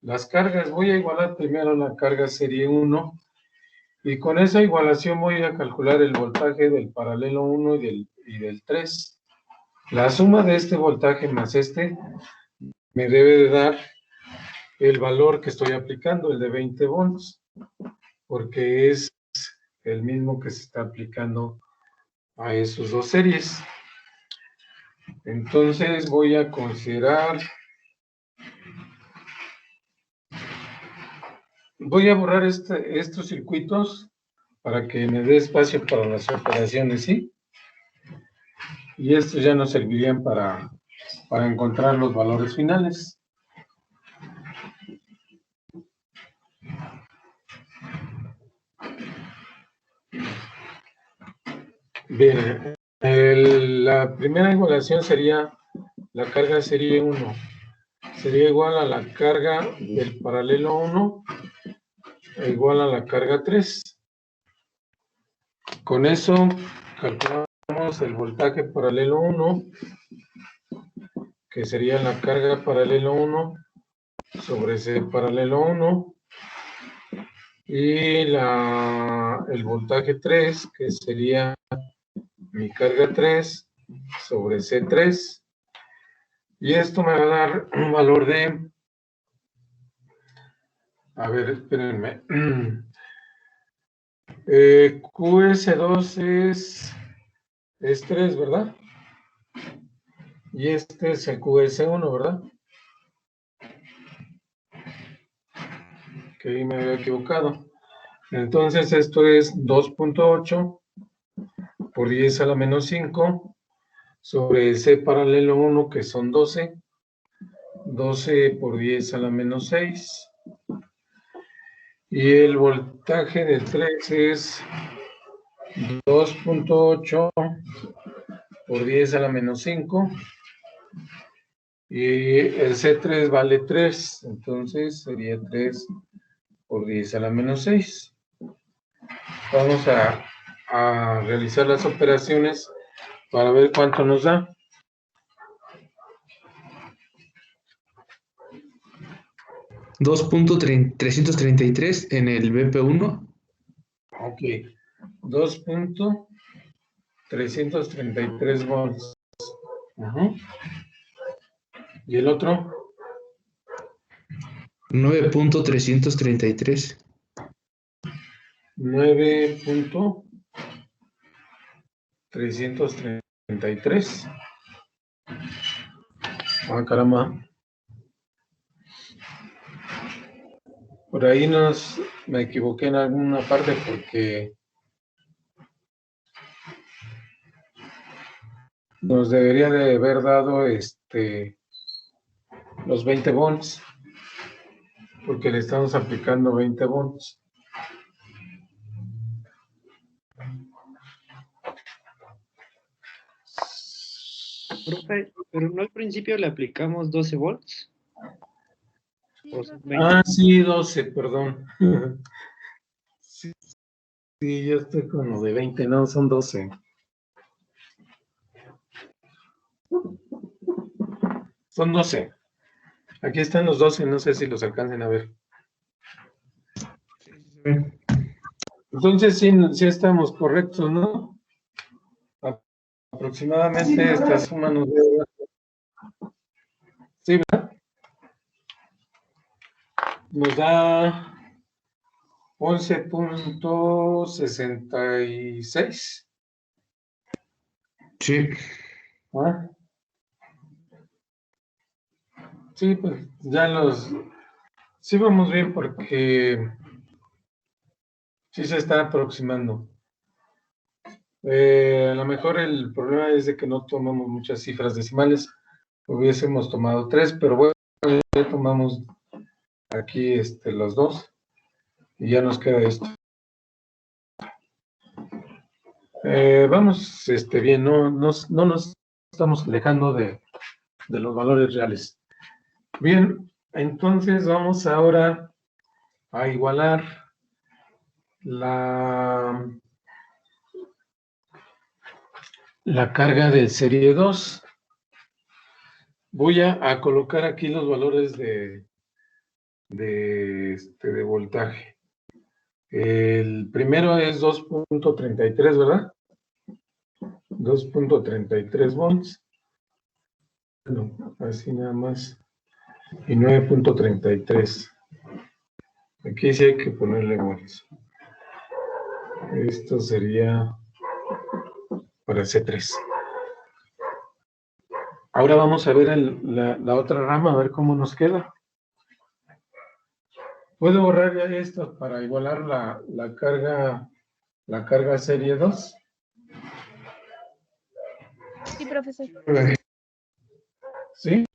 las cargas. Voy a igualar primero la carga serie 1 y con esa igualación voy a calcular el voltaje del paralelo 1 y del 3. La suma de este voltaje más este me debe de dar el valor que estoy aplicando, el de 20 volts, porque es el mismo que se está aplicando a esos dos series. Entonces voy a considerar, voy a borrar estos circuitos para que me dé espacio para las operaciones, ¿sí? Y estos ya nos servirían para encontrar los valores finales. Bien, la primera igualación sería la carga serie 1. Sería igual a la carga del paralelo 1 e igual a la carga 3. Con eso calculamos el voltaje paralelo 1, que sería la carga paralelo 1 sobre ese paralelo 1, y el voltaje 3, que sería mi carga 3 sobre C3. Y esto me va a dar un valor de, a ver, espérenme, QS2 es 3, ¿verdad? Y este es el QS1, ¿verdad? Que ahí me había equivocado. Entonces esto es 2.8 por 10 a la menos 5 sobre C paralelo 1, que son 12. 12 por 10 a la menos 6. Y el voltaje de 3 es 2.8 por 10 a la menos 5. Y el C3 vale 3, entonces sería 3 por 10 a la menos 6. Vamos a realizar las operaciones para ver cuánto nos da. $2.333 en el BP1. Ok, 2.333 volts. ¿Y el otro? 9.333. 9.333. Ah, caramba. Por ahí me equivoqué en alguna parte porque nos debería de haber dado los 20 volts, porque le estamos aplicando 20 volts. Profe, pero no al principio le aplicamos 12 volts. Sí, ¿O son profe. 20? Ah, sí, 12, perdón. Sí, sí, yo estoy con lo de 20, no, son 12. Son 12. Aquí están los 12, no sé si los alcancen a ver. Entonces sí estamos correctos, ¿no? Aproximadamente esta suma nos debe... Sí, ¿verdad? Nos da 11.66. Sí. ¿Ah? Sí, pues ya sí vamos bien porque sí se está aproximando. A lo mejor el problema es de que no tomamos muchas cifras decimales. Hubiésemos tomado 3, pero bueno, ya tomamos aquí los 2 y ya nos queda esto. Vamos bien, no nos estamos alejando de los valores reales. Bien, entonces vamos ahora a igualar la carga de serie 2. Voy a colocar aquí los valores de voltaje. El primero es 2.33, ¿verdad? 2.33 volts. Bueno, así nada más. Y 9.33. Aquí sí hay que ponerle volts. Esto sería para C3. Ahora vamos a ver la otra rama, a ver cómo nos queda. Puedo borrar ya esto para igualar la carga serie 2. Sí, profesor. ¿Sí?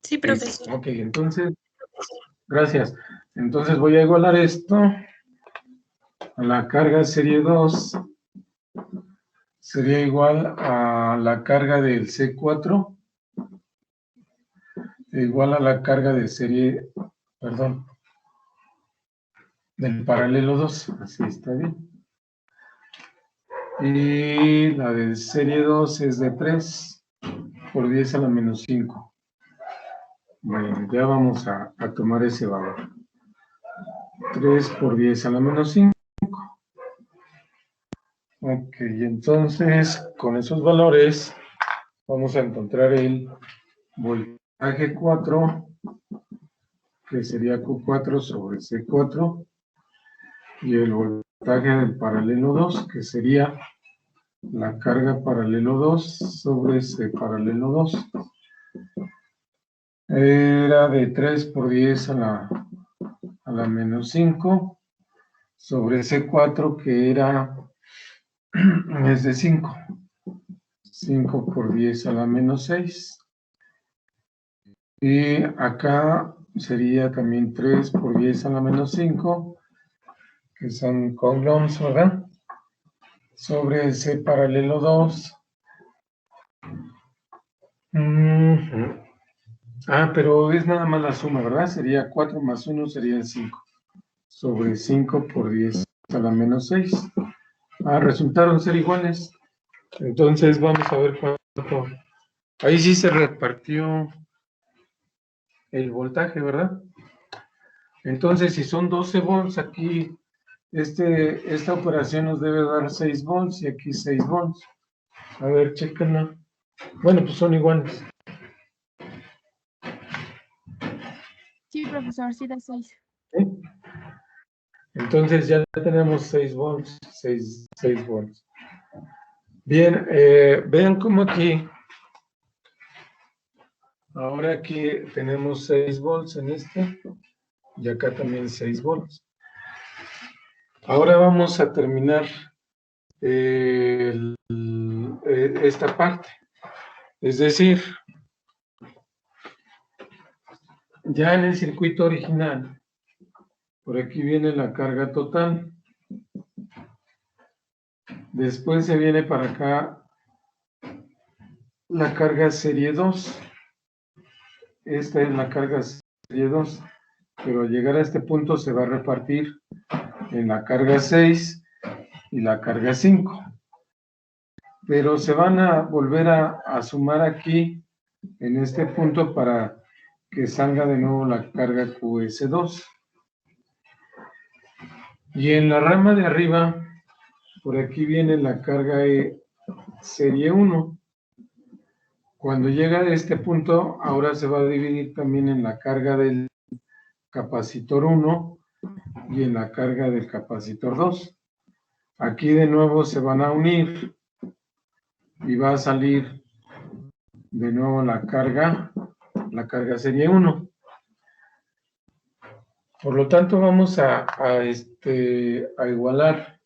Sí, profesor. Ok, entonces, gracias. Entonces voy a igualar esto a la carga serie 2. Sería igual a la carga del C4, igual a la carga de serie, perdón, del paralelo 2. Así está bien. Y la de serie 2 es de 3 por 10 a la menos 5. Bueno, ya vamos a tomar ese valor. 3 por 10 a la menos 5. Ok, entonces con esos valores vamos a encontrar el voltaje 4, que sería Q4 sobre C4, y el voltaje del paralelo 2, que sería la carga paralelo 2 sobre C paralelo 2. Era de 3 por 10 a la menos 5 sobre C4, que es de 5. 5 por 10 a la menos 6. Y acá sería también 3 por 10 a la menos 5, que son coulombs, ¿verdad? Sobre C paralelo 2. Pero es nada más la suma, ¿verdad? Sería 4 más 1 sería 5. Sobre 5 por 10 a la menos 6. Resultaron ser iguales. Entonces vamos a ver cuánto. Ahí sí se repartió el voltaje, ¿verdad? Entonces, si son 12 volts, aquí esta operación nos debe dar 6 volts y aquí 6 volts. A ver, chéquenla. Bueno, pues son iguales. Sí, profesor, sí da 6. ¿Sí? Entonces ya tenemos 6 volts, 6 volts. Bien, vean cómo ahora aquí tenemos 6 volts en este, y acá también 6 volts. Ahora vamos a terminar esta parte. Es decir, ya en el circuito original, por aquí viene la carga total. Después se viene para acá la carga serie 2. Esta es la carga serie 2. Pero al llegar a este punto se va a repartir en la carga 6 y la carga 5. Pero se van a volver a sumar aquí en este punto para que salga de nuevo la carga QS2. Y en la rama de arriba, por aquí viene la carga serie 1. Cuando llega a este punto, ahora se va a dividir también en la carga del capacitor 1 y en la carga del capacitor 2. Aquí de nuevo se van a unir y va a salir de nuevo la carga serie 1. Por lo tanto, vamos a igualar.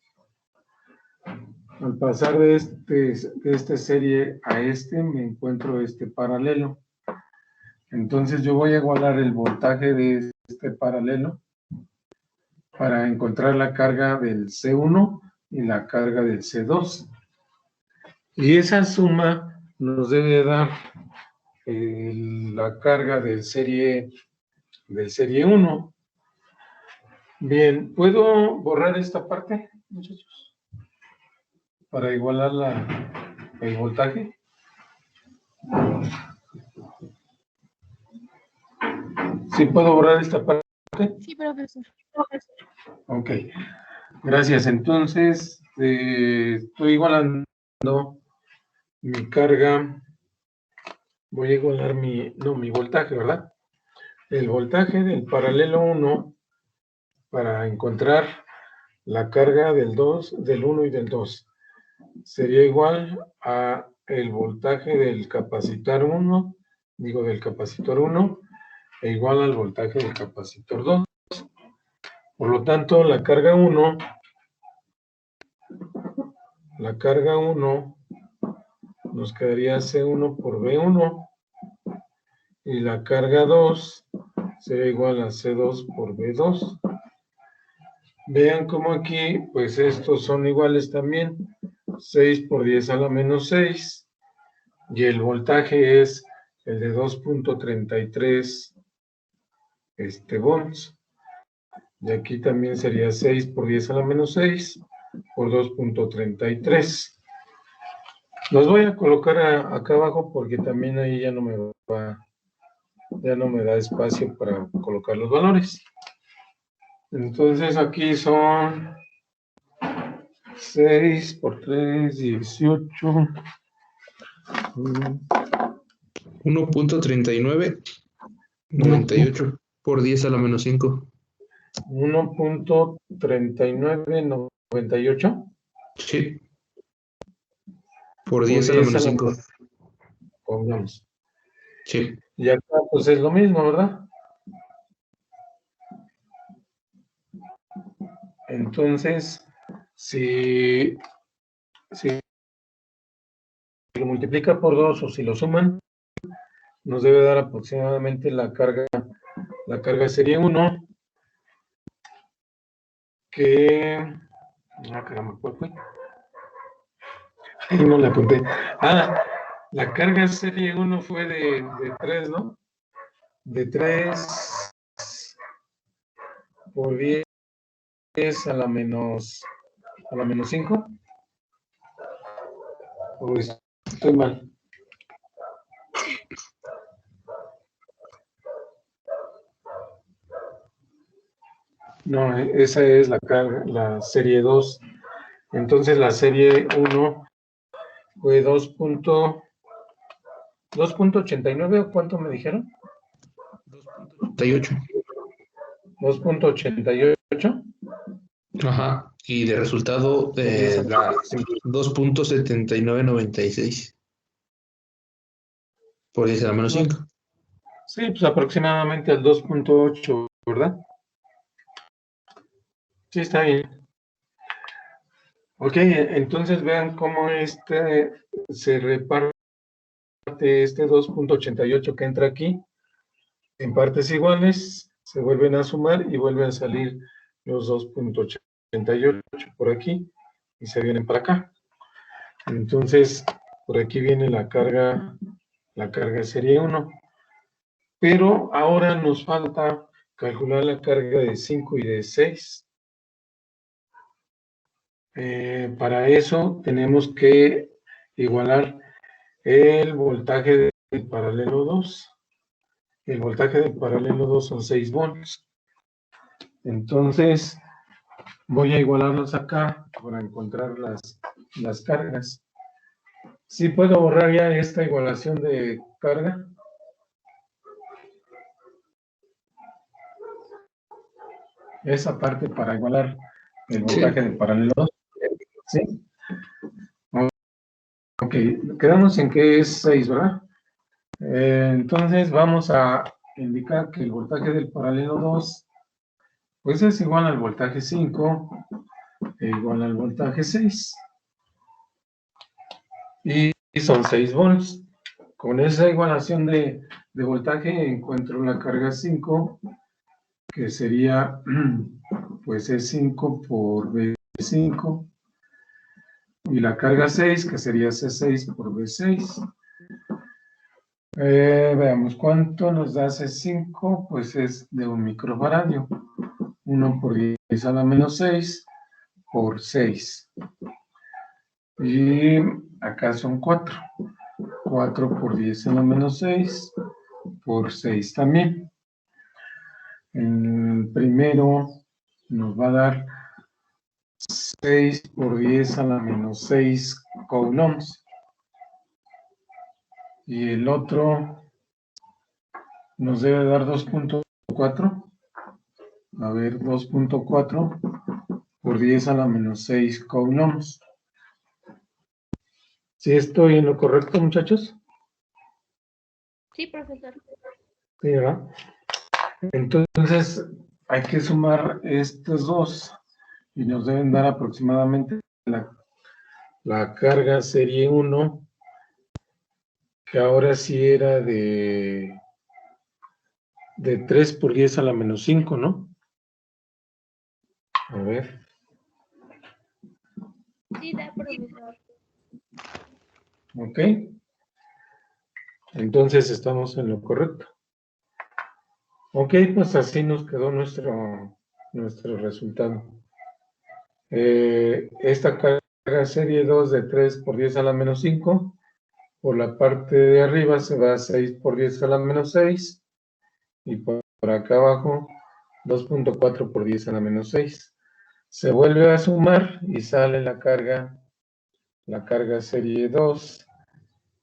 Al pasar de esta serie a me encuentro este paralelo. Entonces yo voy a igualar el voltaje de este paralelo para encontrar la carga del C1 y la carga del C2. Y esa suma nos debe dar la carga del serie 1. Bien, ¿puedo borrar esta parte, muchachos? Para igualar el voltaje. ¿Sí puedo borrar esta parte? Sí, profesor. Ok, gracias. Entonces, estoy igualando mi carga. Voy a igualar mi voltaje, ¿verdad? El voltaje del paralelo 1 para encontrar la carga del 1 y del 2. Sería igual a el voltaje del capacitor 1, e igual al voltaje del capacitor 2. Por lo tanto, la carga 1 nos quedaría C1 por B1 y la carga 2 sería igual a C2 por B2. Vean cómo aquí, pues estos son iguales también. 6 por 10 a la menos 6 y el voltaje es el de 2.33 volts. Y aquí también sería 6 por 10 a la menos 6 por 2.33. Los voy a colocar acá abajo porque también ahí ya no me da espacio para colocar los valores. Entonces aquí son 6 por 3, 18. 1.3998 por 10 a la menos 5. 1.3998. Sí. Por 10 a la menos 5. Pongamos. Sí. Y acá pues es lo mismo, ¿verdad? Entonces, si lo multiplica por 2 o si lo suman, nos debe dar aproximadamente la carga serie 1, que... caramba, ¿cuál fue? No la apunté. La carga serie 1 fue de 3, ¿no? De 3 por 10 a la menos 5. ¿O estoy mal? No, esa es la carga, la serie 2. Entonces la serie 1 fue 2.89, ¿o cuánto me dijeron? 2.88. 2.88. Ajá. Y de resultado da 2.7996 por 10 a la menos 5. Sí, pues aproximadamente al 2.8, ¿verdad? Sí, está bien. Ok, entonces vean cómo se reparte este 2.88 que entra aquí en partes iguales, se vuelven a sumar y vuelven a salir los 2.88 por aquí y se vienen para acá. Entonces, por aquí viene la carga serie 1. Pero ahora nos falta calcular la carga de 5 y de 6. Para eso tenemos que igualar el voltaje del paralelo 2. El voltaje del paralelo 2 son 6 volts. Entonces, voy a igualarlos acá para encontrar las cargas. ¿Sí puedo borrar ya esta igualación de carga? Esa parte para igualar el voltaje del paralelo 2. ¿Sí? Ok, quedamos en que es 6, ¿verdad? Entonces vamos a indicar que el voltaje del paralelo 2 pues es igual al voltaje 5 e igual al voltaje 6. Y son 6 volts. Con esa igualación de voltaje encuentro la carga 5, que sería pues E5 por B5. Y la carga 6, que sería C6 por B6. Veamos cuánto nos da C5, pues es de 1 microfaradio. 1 por 10 a la menos 6 por 6. Y acá son 4. 4 por 10 a la menos 6 por 6 también. El primero nos va a dar 6 por 10 a la menos 6 coulombs. Y el otro nos debe dar 2.4. A ver, 2.4 por 10 a la menos 6 coulombs. ¿Sí estoy en lo correcto, muchachos? Sí, profesor. Sí, ¿verdad? Entonces, hay que sumar estos dos y nos deben dar aproximadamente la carga serie 1, que ahora sí era de 3 por 10 a la menos 5, ¿no? A ver. Sí, da, profesor. Ok. Entonces estamos en lo correcto. Ok, pues así nos quedó nuestro resultado. Esta carga serie 2 de 3 por 10 a la menos 5, por la parte de arriba se va a 6 por 10 a la menos 6, y por acá abajo 2.4 por 10 a la menos 6. Se vuelve a sumar y sale la carga serie 2,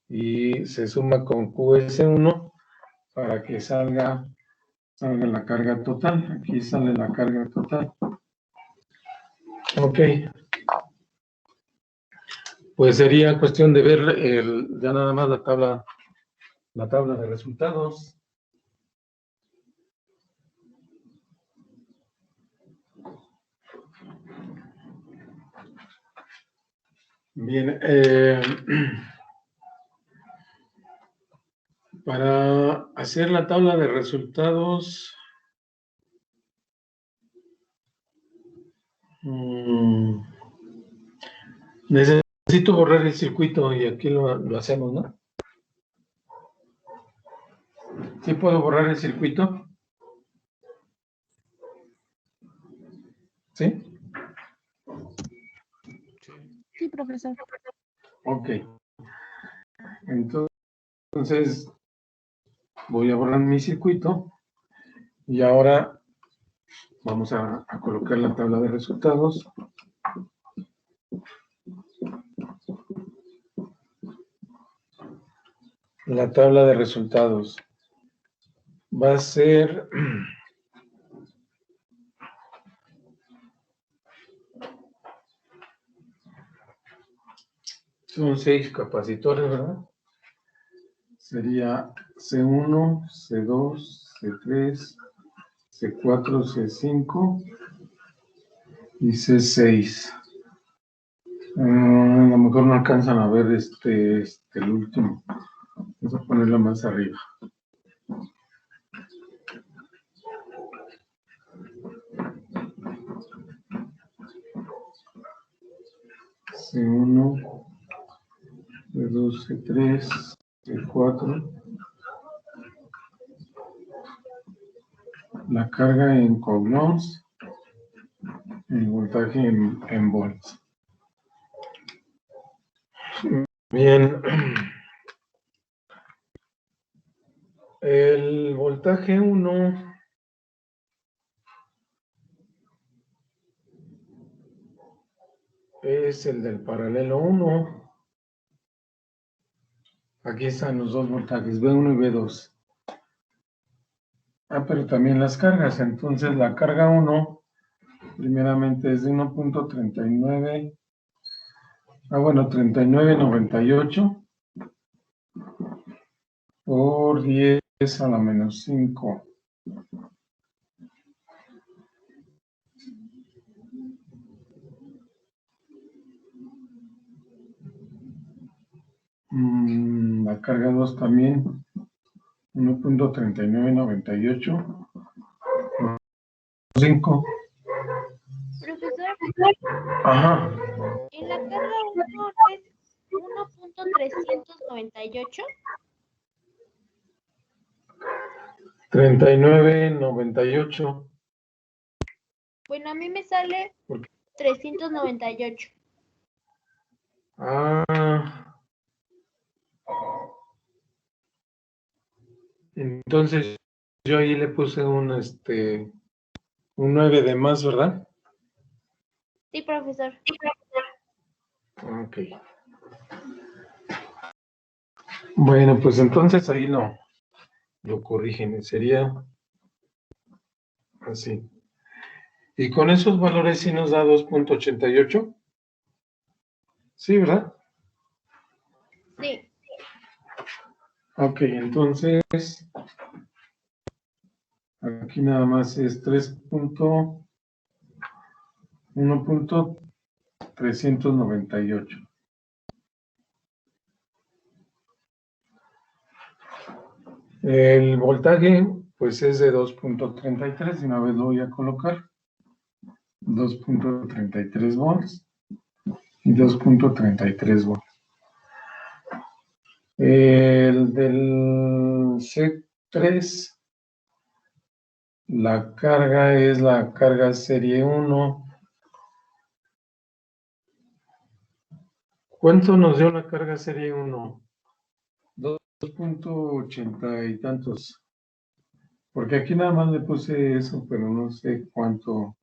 y se suma con QS1 para que salga la carga total. Aquí sale la carga total. Ok. Pues sería cuestión de ver ya nada más la tabla de resultados. Bien, para hacer la tabla de resultados, necesito borrar el circuito y aquí lo hacemos, ¿no? ¿Sí puedo borrar el circuito? ¿Sí? Sí, profesor. Ok. Entonces, voy a borrar mi circuito y ahora vamos a colocar la tabla de resultados. La tabla de resultados va a ser son 6 capacitores, ¿verdad? Sería C1, C2, C3, C4, C5 y C6. A lo mejor no alcanzan a ver el último. Vamos a ponerlo más arriba. C1, C2, C3, C4. La carga en coulombs, el voltaje en volts. Bien. El voltaje 1 es el del paralelo 1. Aquí están los dos voltajes, B1 y B2. Pero también las cargas. Entonces la carga 1 primeramente es de 1.39. Bueno, 3998 por 10 a la menos 5. La carga 2 también, 1.3998. 5. Profesor, Ajá. en la carga 1 es 1.398. 3998. Bueno, a mí me sale ¿Por qué? 398. Entonces yo ahí le puse un 9 de más, ¿verdad? Sí, profesor. Ok. Bueno, pues entonces ahí lo corrigen, sería así. Y con esos valores sí nos da 2.88. Sí, ¿verdad? Sí. Ok, entonces aquí nada más es 1.398. El voltaje, pues es de 2.33, de una vez lo voy a colocar. 2.33 volts y 2.33 volts. El del C3, la carga es la carga serie 1. ¿Cuánto nos dio la carga serie 1? 2.80 y tantos. Porque aquí nada más le puse eso, pero no sé cuánto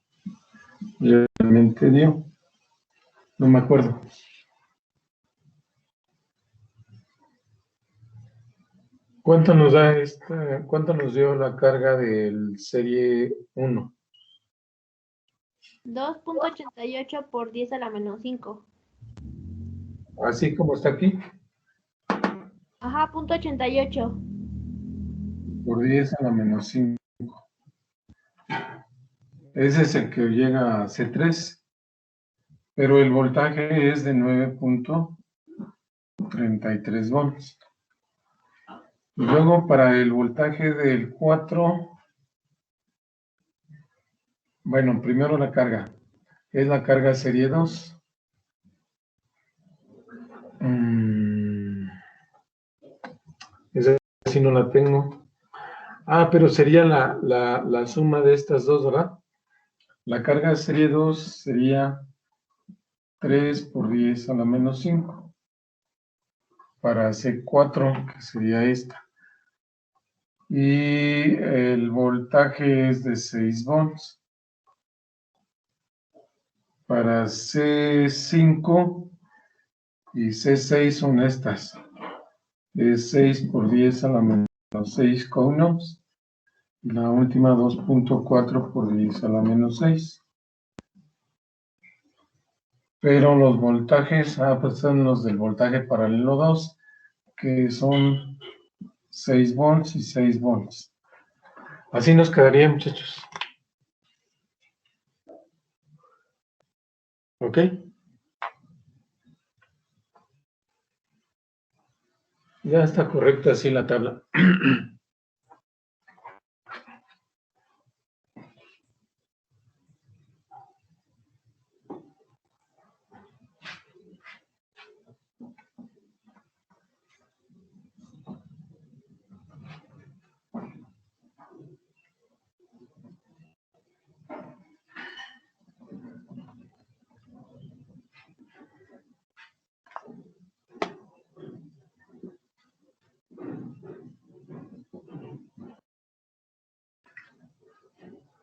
realmente dio. No me acuerdo. ¿Cuánto nos da cuánto nos dio la carga del serie 1? 2.88 por 10 a la menos 5. Así como está aquí, Ajá, punto 88. por 10 a la menos 5. Ese es el que llega a C3, pero el voltaje es de 9.33 volts. Y luego para el voltaje del 4, bueno, primero la carga. Es la carga serie 2. Esa sí no la tengo. Pero sería la suma de estas dos, ¿verdad? La carga serie 2 sería 3 por 10 a la menos 5. Para C4, que sería esta. Y el voltaje es de 6 volts. Para C5 y C6 son estas. Es 6 por 10 a la menos 6 coulombs. Y la última 2.4 por 10 a la menos 6. Pero los voltajes, pues son los del voltaje paralelo 2, que son 6 volts y 6 volts. Así nos quedaría, muchachos. ¿Ok? Ya está correcta así la tabla.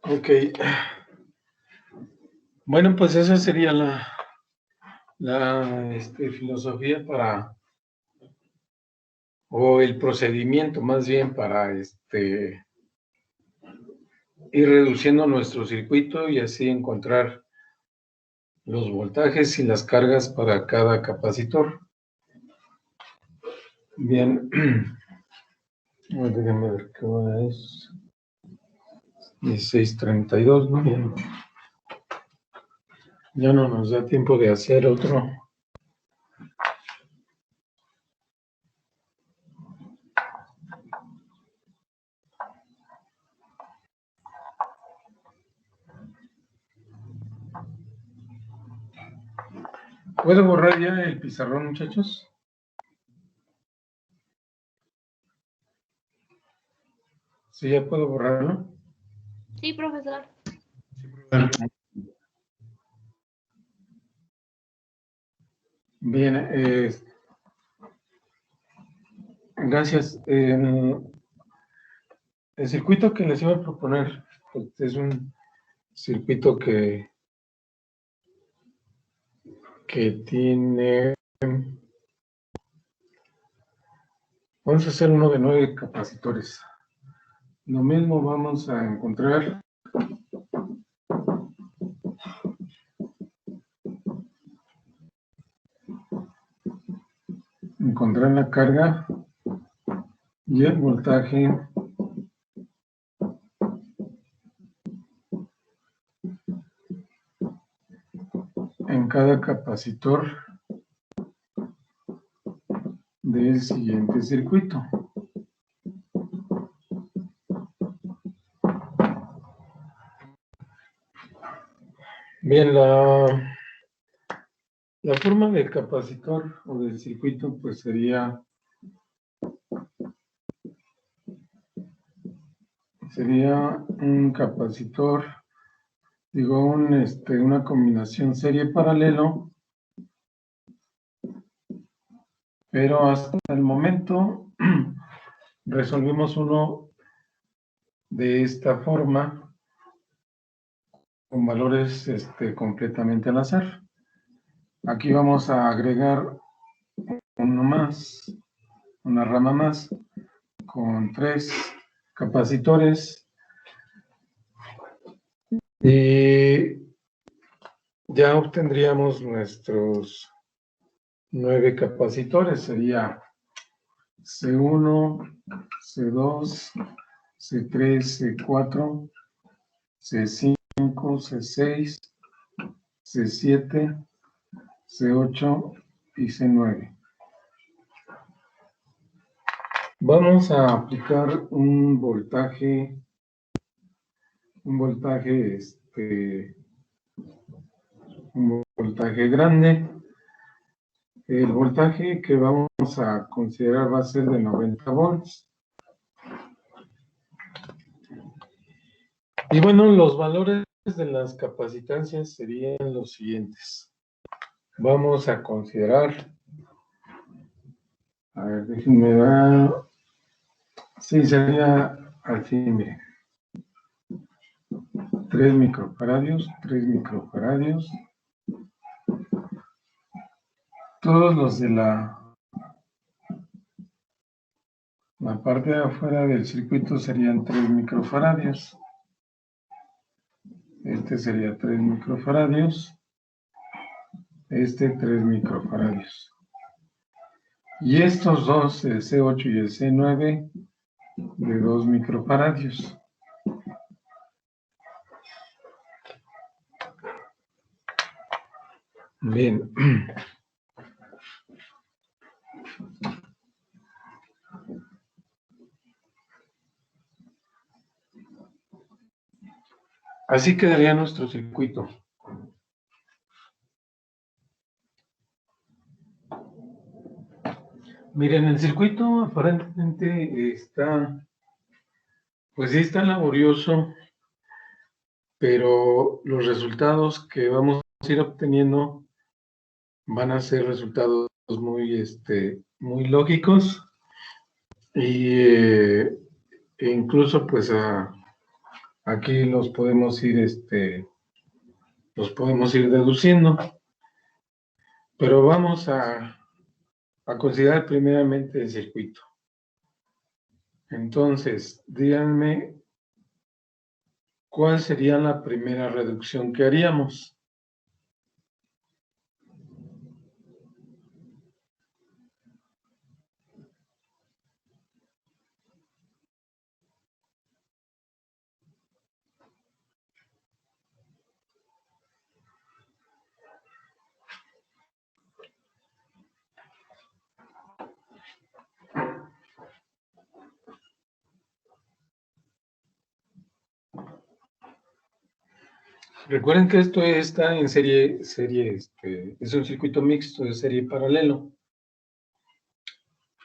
Ok. Bueno, pues esa sería la filosofía o el procedimiento más bien para ir reduciendo nuestro circuito y así encontrar los voltajes y las cargas para cada capacitor. Bien. Déjenme ver qué hora es. 16:32, ¿no? Ya no nos da tiempo de hacer otro. ¿Puedo borrar ya el pizarrón, muchachos? Sí, ya puedo borrarlo. Sí, profesor. Bien, gracias. El circuito que les iba a proponer pues, es un circuito que tiene... Vamos a hacer uno de 9 capacitores. Lo mismo vamos a encontrar la carga y el voltaje en cada capacitor del siguiente circuito. Bien, la forma del capacitor o del circuito pues sería un capacitor, digo, una combinación serie paralelo, pero hasta el momento resolvimos uno de esta forma con valores completamente al azar. Aquí vamos a agregar uno más, una rama más, con 3 capacitores y ya obtendríamos nuestros 9 capacitores. Sería C1, C2, C3, C4, C5, C6, C7, C8 y C9. Vamos a aplicar un voltaje grande. El voltaje que vamos a considerar va a ser de 90 volts. Y bueno, los valores de las capacitancias serían los siguientes. Vamos a considerar, a ver, déjenme ver. Sí, sería así, mire. 3 microfaradios, 3 microfaradios. Todos los de la parte de afuera del circuito serían 3 microfaradios. Este sería 3 microfaradios. Este 3 microfaradios. Y estos dos, el C8 y el C9, de 2 microfaradios. Bien. Así quedaría nuestro circuito. Miren, el circuito aparentemente está, pues sí está laborioso, pero los resultados que vamos a ir obteniendo van a ser resultados muy lógicos y incluso pues aquí los podemos ir deduciendo, pero vamos a considerar primeramente el circuito. Entonces, díganme cuál sería la primera reducción que haríamos. Recuerden que esto está en serie, es un circuito mixto de serie paralelo.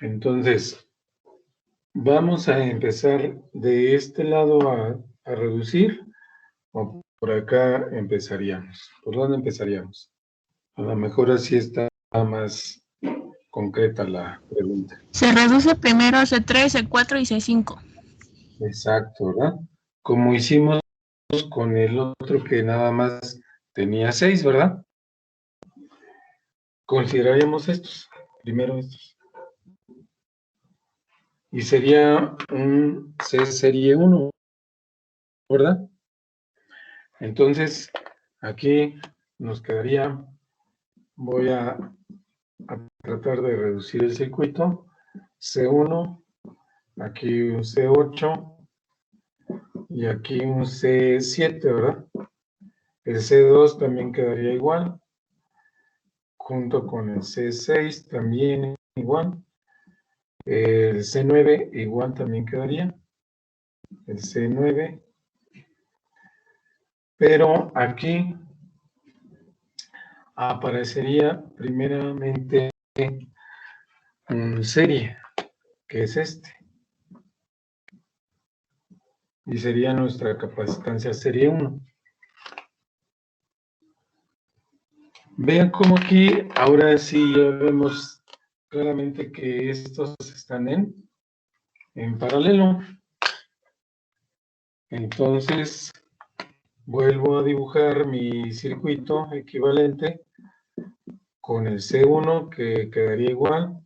Entonces, vamos a empezar de este lado a reducir, o por acá empezaríamos. ¿Por dónde empezaríamos? A lo mejor así está más concreta la pregunta. Se reduce primero a C3, C4 y C5. Exacto, ¿verdad? Como hicimos con el otro que nada más tenía 6, ¿verdad? Consideraríamos estos, primero estos. Y sería un C serie 1, ¿verdad? Entonces, aquí nos quedaría, voy a tratar de reducir el circuito, C1, aquí un C8, y aquí un C7, ¿verdad? El C2 también quedaría igual, junto con el C6 también igual. El C9 igual también quedaría. El C9. Pero aquí aparecería primeramente un serie, que es este. Y sería nuestra capacitancia serie 1. Vean cómo aquí, ahora sí ya vemos claramente que estos están en paralelo. Entonces, vuelvo a dibujar mi circuito equivalente con el C1 que quedaría igual,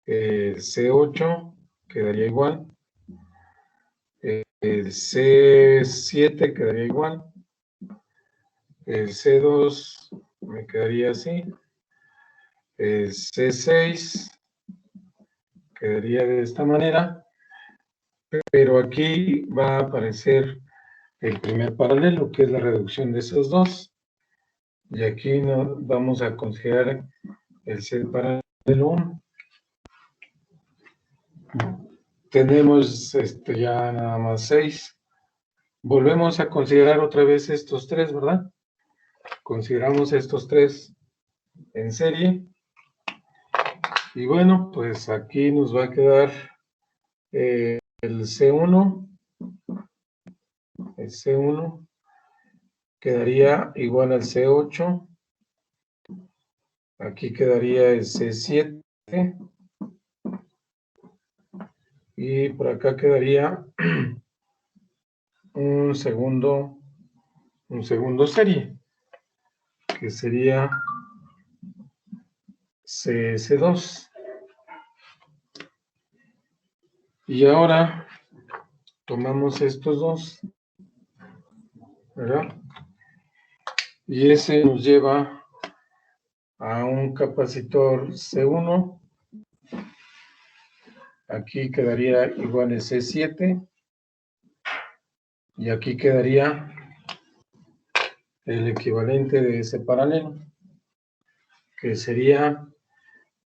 el C8 quedaría igual, el C7 quedaría igual, el C2 me quedaría así, el C6 quedaría de esta manera, pero aquí va a aparecer el primer paralelo, que es la reducción de esos dos. Y aquí vamos a considerar el C paralelo 1. Tenemos ya nada más 6. Volvemos a considerar otra vez estos tres, ¿verdad? Consideramos estos tres en serie. Y bueno, pues aquí nos va a quedar el C1. El C1 quedaría igual al C8. Aquí quedaría el C7. Y por acá quedaría un segundo serie, que sería C2. Y ahora tomamos estos dos, ¿verdad? Y ese nos lleva a un capacitor C1. Aquí quedaría igual el C7. Y aquí quedaría el equivalente de ese paralelo, que sería,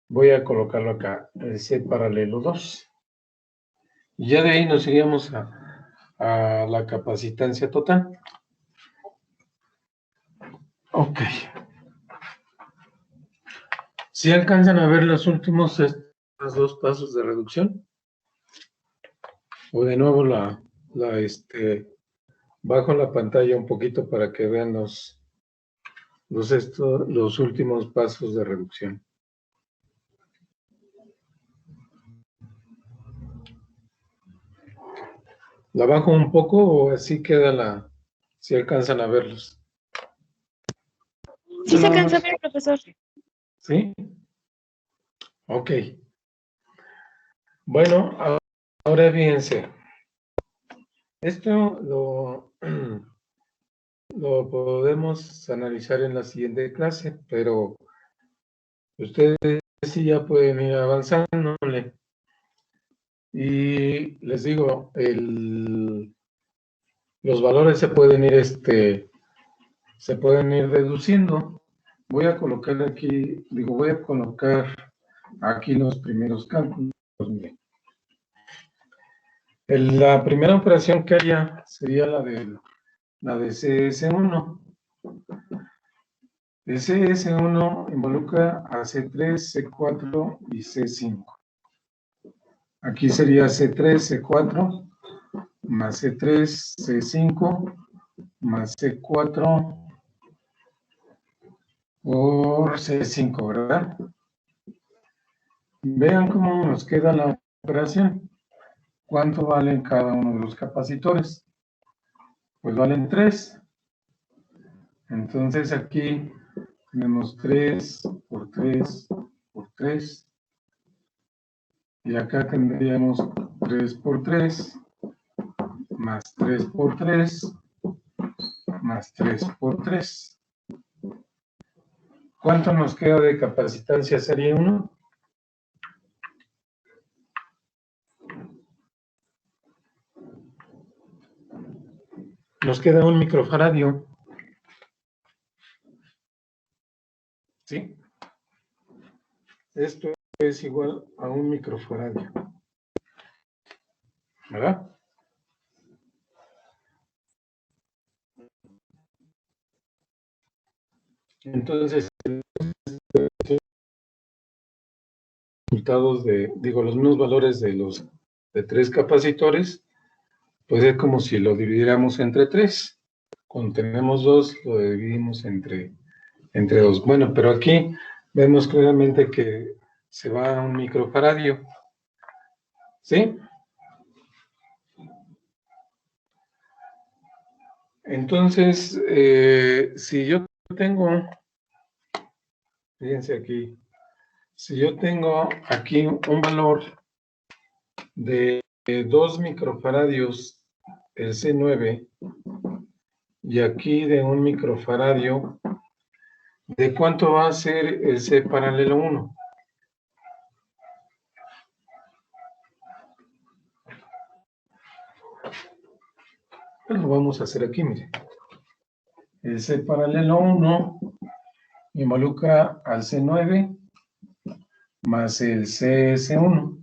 voy a colocarlo acá, el C paralelo 2. Y ya de ahí nos iríamos a a la capacitancia total. Ok. ¿Sí alcanzan a ver los últimos estos dos pasos de reducción? O de nuevo bajo la pantalla un poquito para que vean los últimos pasos de reducción. ¿La bajo un poco o así queda si alcanzan a verlos? Sí se alcanza a ver, profesor. ¿Sí? Ok. Bueno, ahora fíjense. Esto lo podemos analizar en la siguiente clase, pero ustedes sí ya pueden ir avanzándole. Y les digo, los valores se pueden ir deduciendo. Voy a colocar aquí los primeros cálculos. Miren. La primera operación que haría sería la de CS1. El CS1 involucra a C3, C4 y C5. Aquí sería C3, C4, más C3, C5, más C4 por C5, ¿verdad? Vean cómo nos queda la operación. ¿Cuánto valen cada uno de los capacitores? Pues valen 3. Entonces aquí tenemos 3 por 3 por 3. Y acá tendríamos 3 por 3, más 3 por 3, más 3 por 3. ¿Cuánto nos queda de capacitancia serie 1? Nos queda 1 microfaradio. ¿Sí? Esto es igual a 1 microfaradio. ¿Verdad? Entonces, resultados los mismos valores de 3 capacitores, pues es como si lo dividiéramos entre 3. Cuando tenemos 2, lo dividimos entre 2. Bueno, pero aquí vemos claramente que se va a 1 microfaradio. ¿Sí? Entonces, si yo tengo, fíjense aquí, si yo tengo aquí un valor de 2 microfaradios, el C9, y aquí de 1 microfaradio, ¿de cuánto va a ser el C paralelo 1? Pues lo vamos a hacer aquí, miren. El C paralelo 1 involucra al C9 más el CS1.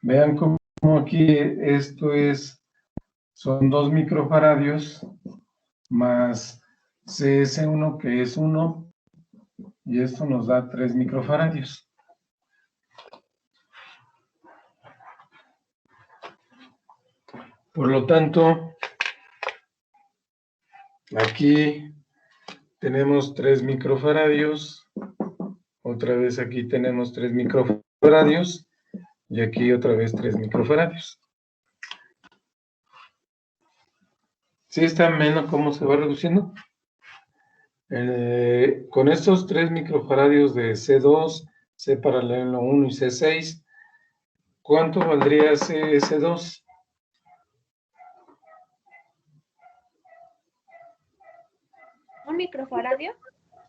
Vean cómo aquí son 2 microfaradios más CS1 que es 1 y esto nos da 3 microfaradios. Por lo tanto, aquí tenemos 3 microfaradios, otra vez aquí tenemos 3 microfaradios y aquí otra vez 3 microfaradios. ¿Sí está viendo cómo se va reduciendo? Con estos 3 microfaradios de C2, C paralelo 1 y C6, ¿cuánto valdría CS2? ¿Un microfaradio?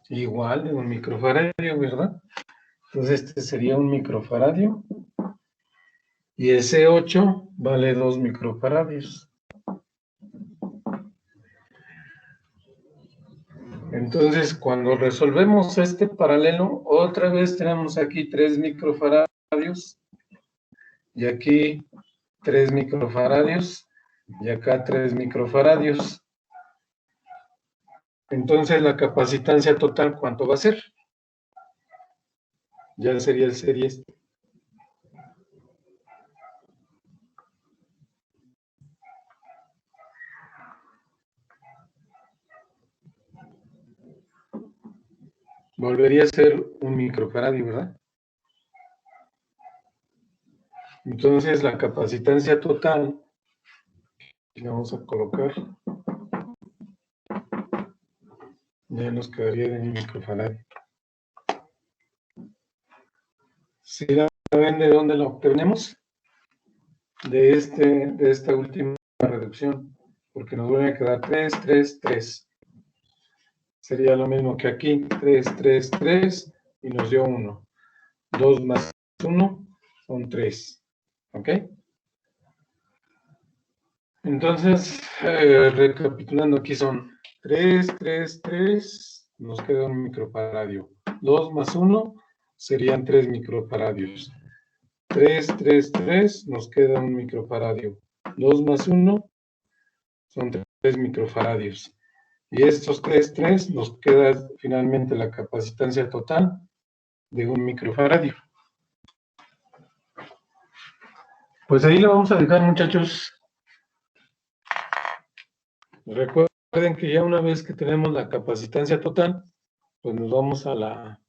Igual de 1 microfaradio, ¿verdad? Entonces este sería 1 microfaradio y el C8 vale 2 microfaradios. Entonces, cuando resolvemos este paralelo, otra vez tenemos aquí 3 microfaradios y aquí 3 microfaradios. y acá 3 microfaradios. Entonces la capacitancia total, ¿cuánto va a ser? Ya sería el serie este. Volvería a ser un microfaradio, ¿verdad? Entonces la capacitancia total, le vamos a colocar, ya nos quedaría de un microfaradio. ¿Sí la ven de dónde lo obtenemos? De esta última reducción, porque nos vuelve a quedar 3, 3, 3. Sería lo mismo que aquí, 3, 3, 3, y nos dio 1. 2 más 1 son 3. ¿Ok? Entonces, recapitulando, aquí son 3, 3, 3, nos queda un microfaradio. 2 más 1 serían 3 microfaradios. 3, 3, 3, nos queda un microfaradio. 2 más 1 son 3 microfaradios. Y estos 3, 3, nos queda finalmente la capacitancia total de un microfaradio. Pues ahí lo vamos a dejar, muchachos. Recuerden que ya una vez que tenemos la capacitancia total, pues nos vamos a la